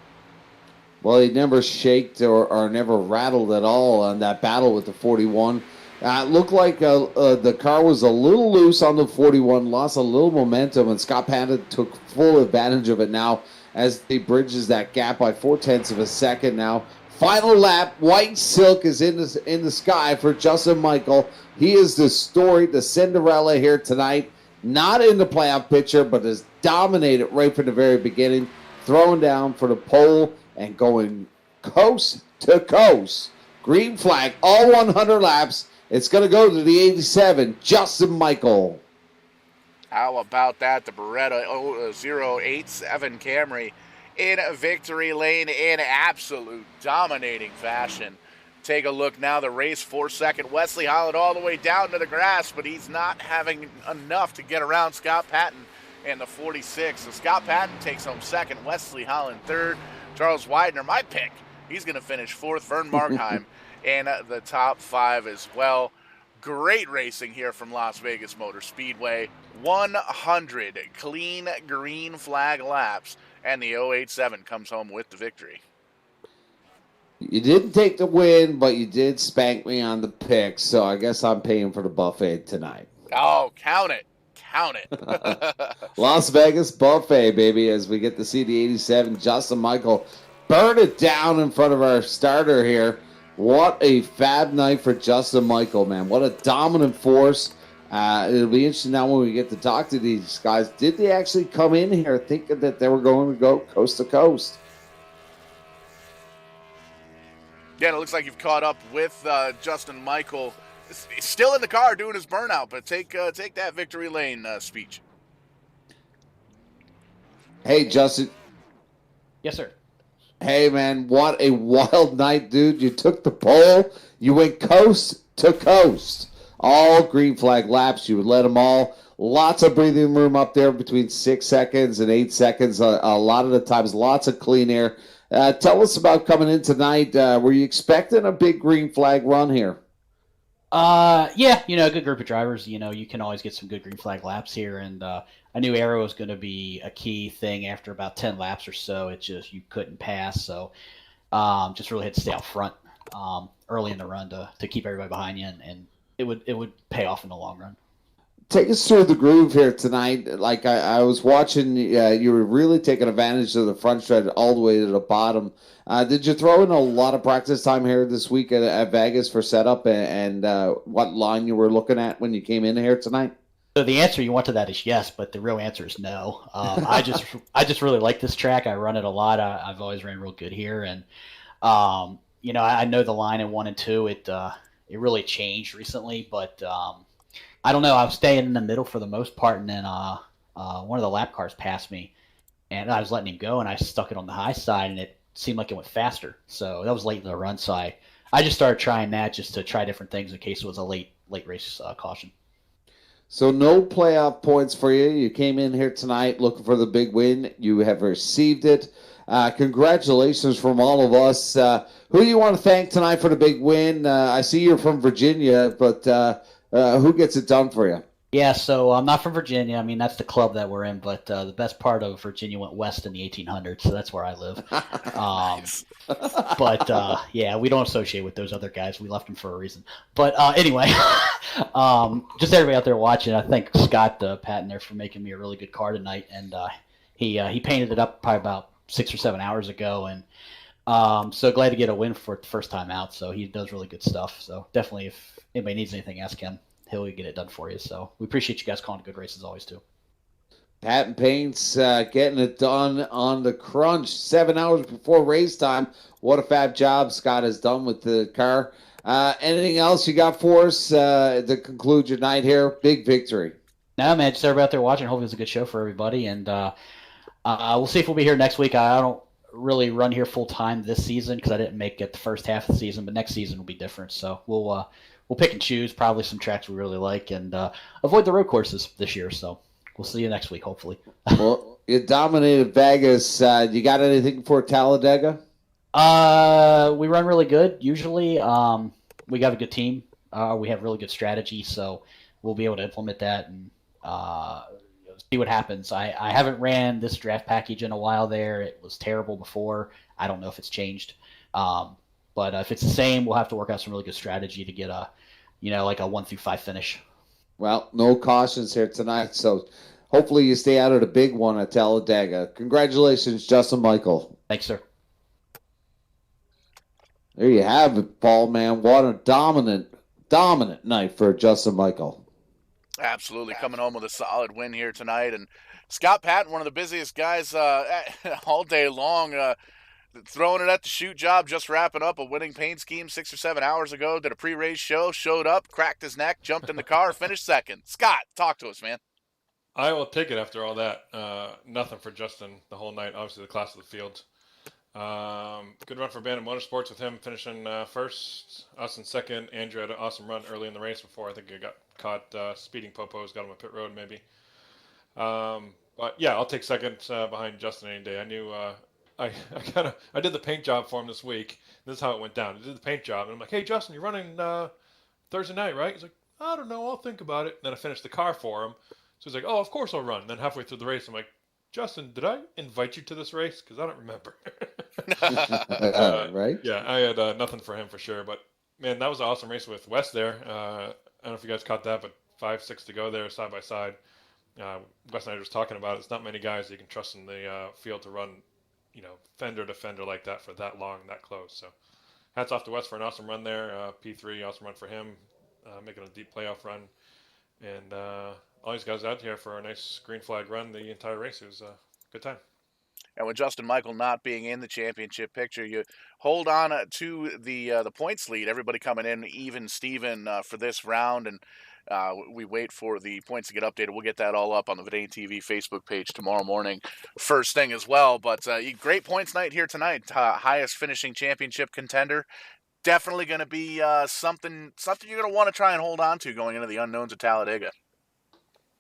Well, he never shaked or never rattled at all on that battle with the 41. It looked like the car was a little loose on the 41, lost a little momentum, and Scott Patton took full advantage of it now as he bridges that gap by 0.4 of a second now. Final lap, white silk is in the sky for Justin Michael. He is the story, the Cinderella here tonight. Not in the playoff picture, but has dominated right from the very beginning, throwing down for the pole and going coast to coast. Green flag, all 100 laps. It's going to go to the 87, Justin Michael. How about that? The Beretta 087 Camry in victory lane in absolute dominating fashion. take a look now. The race for second. Wesley Holland all the way down to the grass, but he's not having enough to get around Scott Patton and the 46. So Scott Patton takes home second. Wesley Holland third. Charles Widener, my pick, he's going to finish fourth. Vern Markheim in the top 5 as well. Great racing here from Las Vegas Motor Speedway. 100 clean green flag laps, and the 087 comes home with the victory. You didn't take the win, but you did spank me on the pick, so I guess I'm paying for the buffet tonight. Oh, count it. Count it. Las Vegas buffet, baby, as we get to see the 87. Justin Michael burn it down in front of our starter here. What a fab night for Justin Michael, man. What a dominant force. It'll be interesting now when we get to talk to these guys. Did they actually come in here thinking that they were going to go coast to coast? Yeah, it looks like you've caught up with Justin Michael. He's still in the car doing his burnout, but take that victory lane speech. Hey, Justin. Yes, sir. Hey, man, what a wild night, dude. You took the pole. You went coast to coast. All green flag laps. You would let them all. Lots of breathing room up there between 6 seconds and 8 seconds. A lot of the times, lots of clean air. Tell us about coming in tonight. Were you expecting a big green flag run here? Yeah, a good group of drivers. You can always get some good green flag laps here, and I knew aero was going to be a key thing after about 10 laps or so. It just, you couldn't pass, so just really had to stay out front early in the run to keep everybody behind you, and it would pay off in the long run. Take us through the groove here tonight. Like I was watching, you were really taking advantage of the front stretch all the way to the bottom. Did you throw in a lot of practice time here this week at Vegas for setup and what line you were looking at when you came in here tonight? So the answer you want to that is yes, but the real answer is no. I just really like this track. I run it a lot. I've always ran real good here, and I know the line in 1 and 2. It really changed recently, but I don't know. I was staying in the middle for the most part, and then one of the lap cars passed me, and I was letting him go, and I stuck it on the high side, and it seemed like it went faster. So that was late in the run, so I just started trying that just to try different things in case it was a late race caution. So no playoff points for you. You came in here tonight looking for the big win. You have received it. Congratulations from all of us. Who do you want to thank tonight for the big win? I see you're from Virginia, but who gets it done for you? Yeah, so I'm not from Virginia. I mean, that's the club that we're in, but the best part of Virginia went west in the 1800s, so that's where I live. But, yeah, we don't associate with those other guys. We left them for a reason. But anyway, just everybody out there watching, I thank Scott Patton there for making me a really good car tonight, and he painted it up probably about 6 or 7 hours ago, and so glad to get a win for the first time out. So he does really good stuff. So definitely, if anybody needs anything, ask him. He'll get it done for you. So we appreciate you guys calling good races always too. Patton Paints getting it done on the crunch 7 hours before race time. What a fab job Scott has done with the car. Anything else you got for us to conclude your night here? Big victory. No, man, just everybody out there watching. Hopefully it's a good show for everybody. And we'll see if we'll be here next week. I don't really run here full time this season because I didn't make it the first half of the season, but next season will be different. So we'll pick and choose probably some tracks we really like and avoid the road courses this year. So we'll see you next week, hopefully. Well, you dominated Vegas. You got anything for Talladega? We run really good. Usually we got a good team. We have really good strategy, so we'll be able to implement that and see what happens. I haven't ran this draft package in a while there. It was terrible before. I don't know if it's changed. But if it's the same, we'll have to work out some really good strategy to get a 1 through 5 finish. Well, no cautions here tonight, so hopefully you stay out of the big one at Talladega. Congratulations, Justin Michael. Thanks, sir. There you have it, Paul, man. What a dominant night for Justin Michael. Absolutely, coming home with a solid win here tonight. And Scott Patton, one of the busiest guys all day long, throwing it at the shoot job, just wrapping up a winning paint scheme 6 or 7 hours ago. Did a pre-race show, showed up, cracked his neck, jumped in the car, finished second. Scott, talk to us, man. I will take it after all that. Nothing for Justin the whole night. Obviously, the class of the field. Good run for Bandit Motorsports with him finishing first, us in second. Andrew had an awesome run early in the race before I think he got caught speeding Popos, got him on pit road maybe. But yeah, I'll take second behind Justin any day. I knew I did the paint job for him this week. This is how it went down. I did the paint job, and I'm like, hey Justin, you're running Thursday night, right? He's like, I don't know, I'll think about it. And then I finished the car for him. So he's like, oh, of course I'll run. And then halfway through the race, I'm like, Justin, did I invite you to this race? Because I don't remember. Right? Yeah, I had nothing for him for sure. But, man, that was an awesome race with Wes there. I don't know if you guys caught that, but 5-6 to go there side by side. Wes and I were just talking about it. It's not many guys you can trust in the field to run, fender to fender like that for that long, that close. So hats off to Wes for an awesome run there. P3, awesome run for him, making a deep playoff run. And all these guys out here for a nice green flag run the entire race. It was a good time. And with Justin Michael not being in the championship picture, you hold on to the points lead. Everybody coming in even Steven for this round, and we wait for the points to get updated. We'll get that all up on the Verdane TV Facebook page tomorrow morning, first thing as well. But great points night here tonight. Highest finishing championship contender. Definitely going to be something you're going to want to try and hold on to going into the unknowns of Talladega.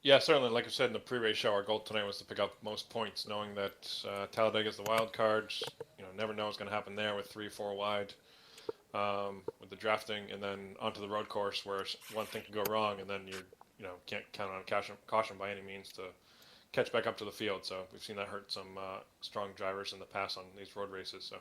Yeah, certainly. Like I said in the pre-race show, our goal tonight was to pick up most points, knowing that Talladega is the wild card. Never know what's going to happen there with 3-4 wide with the drafting, and then onto the road course where one thing can go wrong, and then you can't count on caution by any means to catch back up to the field. So we've seen that hurt some strong drivers in the past on these road races. So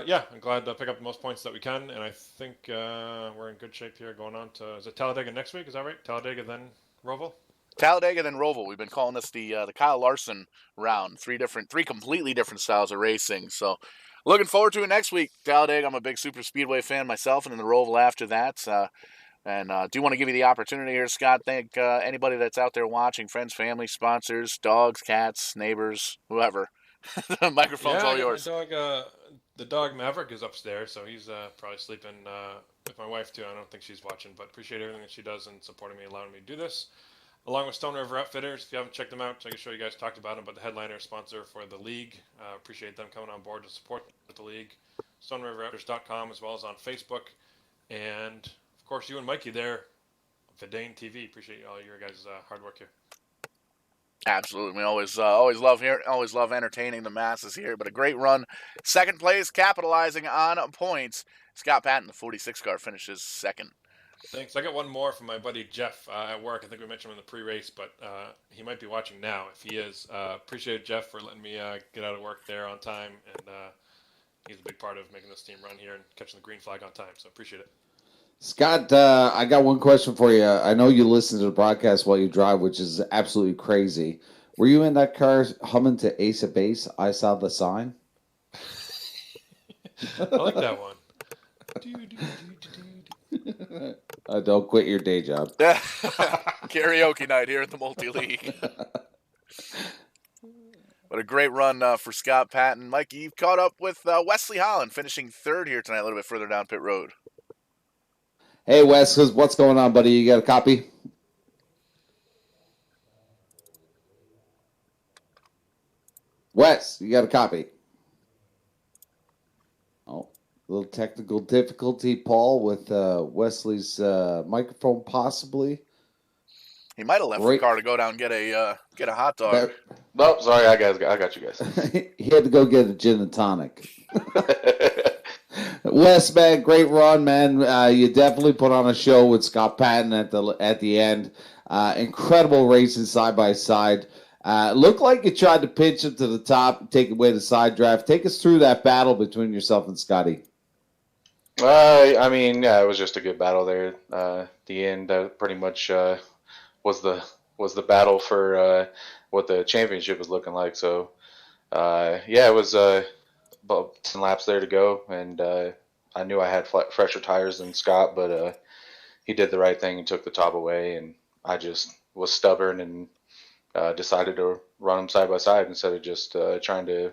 yeah, I'm glad to pick up the most points that we can, and I think we're in good shape here going on to, is it Talladega next week? Is that right? Talladega, then Roval? Talladega, then Roval. We've been calling this the Kyle Larson round. Three completely different styles of racing. So looking forward to it next week. Talladega, I'm a big Super Speedway fan myself, and then the Roval after that. And do want to give you the opportunity here, Scott. Thank anybody that's out there watching, friends, family, sponsors, dogs, cats, neighbors, whoever. The microphone's all yours. The dog Maverick is upstairs, so he's probably sleeping with my wife too. I don't think she's watching, but appreciate everything that she does in supporting me, allowing me to do this. Along with Stone River Outfitters, if you haven't checked them out, I can show you guys talked about them, but the headliner sponsor for the league. Appreciate them coming on board to support the league. StoneRiverOutfitters.com, as well as on Facebook. And of course, you and Mikey there, Verdane TV. Appreciate all your guys' hard work here. Absolutely. We always love entertaining the masses here, but a great run. Second place, capitalizing on points. Scott Patton, the 46 car, finishes second. Thanks. I got one more from my buddy Jeff at work. I think we mentioned him in the pre-race, but he might be watching now. If he is, appreciate Jeff for letting me get out of work there on time, and he's a big part of making this team run here and catching the green flag on time, so appreciate it. Scott, I got one question for you. I know you listen to the broadcast while you drive, which is absolutely crazy. Were you in that car humming to Ace of Base, I Saw the Sign? I like that one. Don't quit your day job. Karaoke night here at the Multi-League. What a great run for Scott Patton. Mikey, you've caught up with Wesley Holland, finishing third here tonight, a little bit further down pit road. Hey, Wes, what's going on, buddy? You got a copy? Wes, you got a copy? Oh, a little technical difficulty, Paul, with Wesley's microphone, possibly. He might have left the car to go down and get a hot dog. Nope, sorry, I got you guys. He had to go get a gin and tonic. Wes, man, great run, man. You definitely put on a show with Scott Patton at the end. Incredible racing side by side. Looked like you tried to pinch him to the top, take away the side draft. Take us through that battle between yourself and Scotty. I mean, yeah, it was just a good battle there. The end pretty much was the battle for what the championship was looking like. So, yeah, it was about 10 laps there to go, and I knew I had fresher tires than Scott, but he did the right thing and took the top away, and I just was stubborn and decided to run them side by side instead of just trying to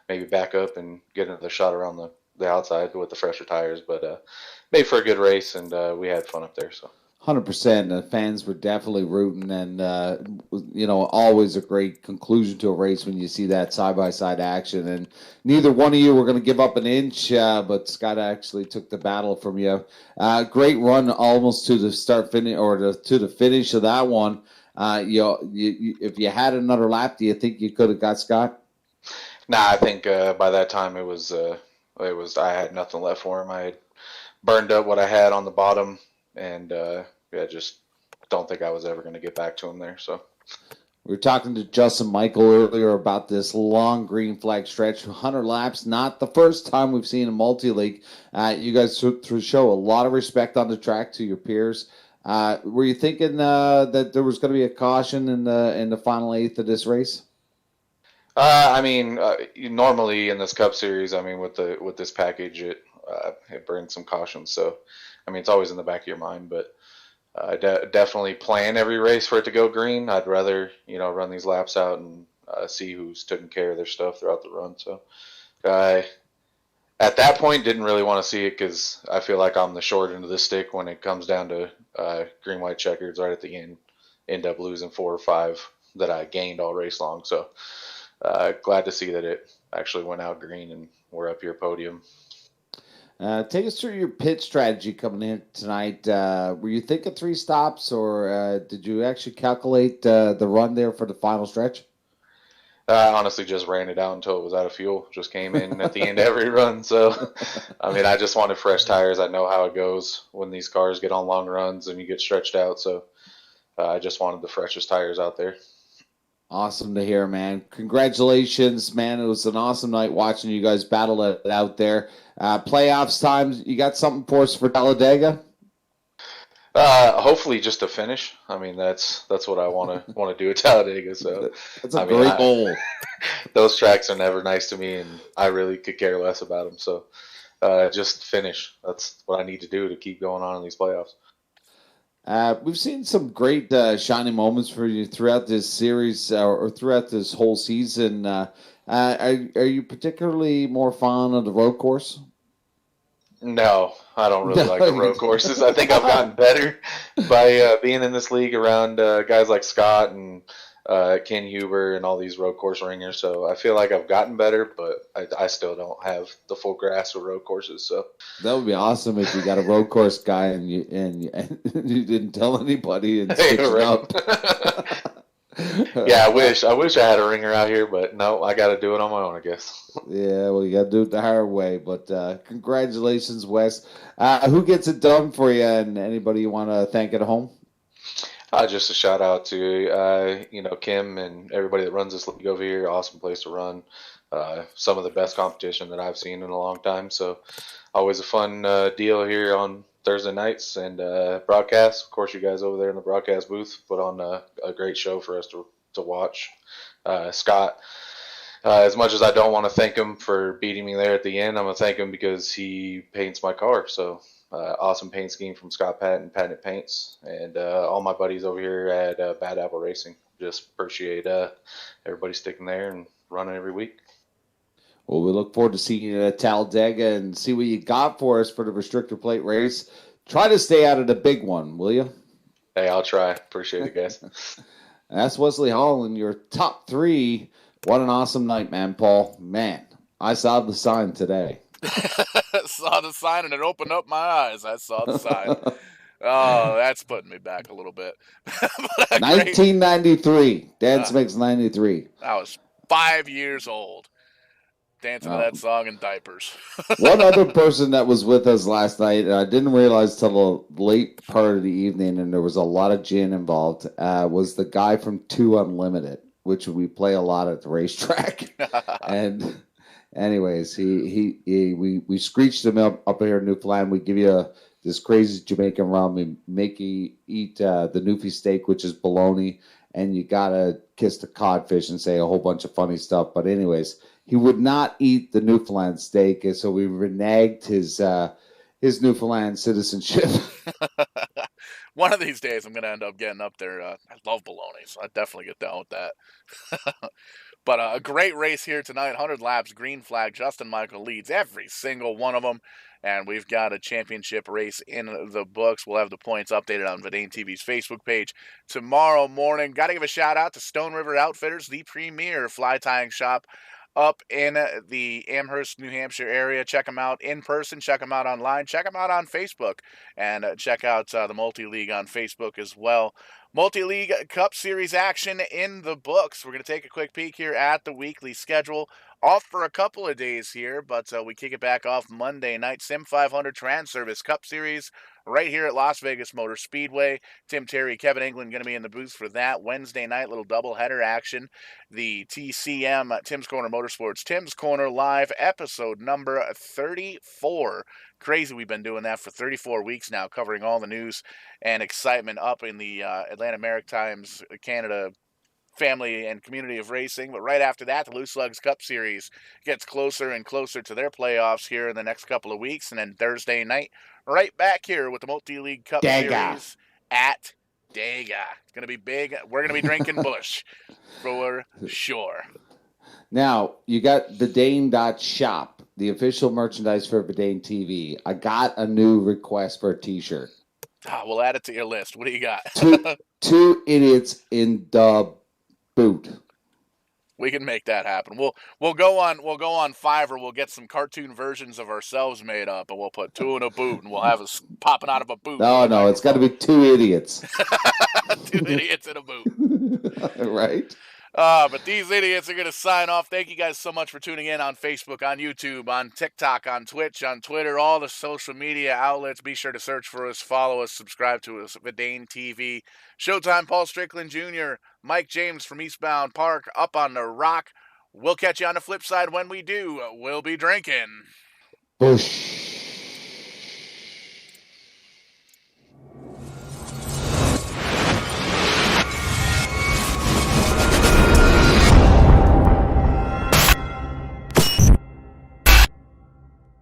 maybe back up and get another shot around the outside with the fresher tires. But made for a good race, and we had fun up there. So 100%. The fans were definitely rooting, and always a great conclusion to a race when you see that side-by-side action. And neither one of you were going to give up an inch, but Scott actually took the battle from you. Great run, almost to the start finish or to the finish of that one. If you had another lap, do you think you could have got Scott? Nah, I think by that time it was I had nothing left for him. I had burned up what I had on the bottom, and just don't think I was ever going to get back to him there. So we were talking to Justin Michael earlier about this long green flag stretch, 100 laps. Not the first time we've seen a multi-league. You guys show a lot of respect on the track to your peers. Were you thinking that there was going to be a caution in the final eighth of this race? Normally in this Cup Series, with this package, it brings some cautions. So, it's always in the back of your mind, but I definitely plan every race for it to go green. I'd rather, run these laps out and see who's taking care of their stuff throughout the run. So, at that point, didn't really want to see it because I feel like I'm the short end of the stick when it comes down to green, white checkers right at the end up losing 4 or 5 that I gained all race long. So, glad to see that it actually went out green and we're up here podium. Take us through your pit strategy coming in tonight. Were you thinking 3 stops, or did you actually calculate the run there for the final stretch? I honestly just ran it out until it was out of fuel. Just came in at the end of every run. So, I just wanted fresh tires. I know how it goes when these cars get on long runs and you get stretched out. So, I just wanted the freshest tires out there. Awesome to hear, man. Congratulations, man. It was an awesome night watching you guys battle it out there. Playoffs times, you got something for us for Talladega? Hopefully just to finish. That's what I want to do at Talladega. So that's a great goal. Those tracks are never nice to me, and I really could care less about them. So just finish. That's what I need to do to keep going on in these playoffs. We've seen some great shining moments for you throughout this series or throughout this whole season. Are you particularly more fond of the road course? No, I don't really like the road courses. I think I've gotten better by being in this league around guys like Scott and Ken Huber and all these road course ringers. So I feel like I've gotten better, but I still don't have the full grasp of road courses. So that would be awesome if you got a road course guy and you didn't tell anybody and switch it up. Yeah, I wish I had a ringer out here, but no, I got to do it on my own, I guess. Yeah, well, you got to do it the hard way. But congratulations, Wes. Who gets it done for you, and anybody you want to thank at home? Just a shout out to Kim and everybody that runs this league over here. Awesome place to run. Some of the best competition that I've seen in a long time. So always a fun deal here on Thursday nights and broadcast. Of course, you guys over there in the broadcast booth put on a great show for us to watch. Scott, as much as I don't want to thank him for beating me there at the end, I'm going to thank him because he paints my car. So awesome paint scheme from Scott Patton, Patent Paints, and all my buddies over here at Bad Apple Racing. Just appreciate everybody sticking there and running every week. Well, we look forward to seeing you at Talladega and see what you got for us for the restrictor plate race. Try to stay out of the big one, will you? Hey, I'll try. Appreciate it, guys. That's Wesley Hall in your top 3. What an awesome night, man, Paul. Man, I saw the sign today. Saw the sign and it opened up my eyes. I saw the sign. Oh, that's putting me back a little bit. 1993. Dan Smig's 93. I was 5 years old. Dancing to that song in diapers. One other person that was with us last night, and I didn't realize till the late part of the evening, and there was a lot of gin involved, was the guy from 2 Unlimited, which we play a lot at the racetrack. And anyways, we screeched him up here in Newfoundland. We give you this crazy Jamaican rum. We make you eat the Newfie steak, which is bologna, and you gotta kiss the codfish and say a whole bunch of funny stuff. But anyways, he would not eat the Newfoundland steak, and so we reneged his Newfoundland citizenship. One of these days, I'm going to end up getting up there. I love bologna, so I definitely get down with that. But a great race here tonight, 100 laps, green flag. Justin Michael leads every single one of them. and we've got a championship race in the books. We'll have the points updated on Verdane TV's Facebook page tomorrow morning. Got to give a shout out to Stone River Outfitters, the premier fly tying shop up in the Amherst, New Hampshire area. Check them out in person, check them out online, check them out on Facebook, and check out the Multi-League on Facebook as well. Multi-League Cup Series action in the books. We're going to take a quick peek here at the weekly schedule. Off for a couple of days here, but we kick it back off Monday night. Sim 500 Trans Service Cup Series right here at Las Vegas Motor Speedway. Tim Terry, Kevin England going to be in the booth for that. Wednesday night, little doubleheader action. The TCM, Tim's Corner Motorsports, Tim's Corner Live, episode number 34. Crazy, we've been doing that for 34 weeks now, covering all the news and excitement up in the Atlantic Maritimes, Canada family and community of racing. But right after that, the Loose Slugs Cup Series gets closer and closer to their playoffs here in the next couple of weeks. And then Thursday night, right back here with the Multi-League Cup Series at Dega. It's going to be big. We're going to be drinking Busch for sure. Now, you got Verdane.shop, the official merchandise for Verdane TV. I got a new request for a t-shirt. We'll add it to your list. What do you got? Two idiots in the boot. We can make that happen. We'll go on Fiverr. We'll get some cartoon versions of ourselves made up, and we'll put two in a boot, and we'll have us popping out of a boot. No, it's got to be two idiots. Two idiots in a boot. Right? But these idiots are going to sign off. Thank you guys so much for tuning in on Facebook, on YouTube, on TikTok, on Twitch, on Twitter, all the social media outlets. Be sure to search for us, follow us, subscribe to us, Verdane TV. Showtime, Paul Strickland Jr., Mike James from Eastbound Park, up on the rock. We'll catch you on the flip side when we do. We'll be drinking Busch.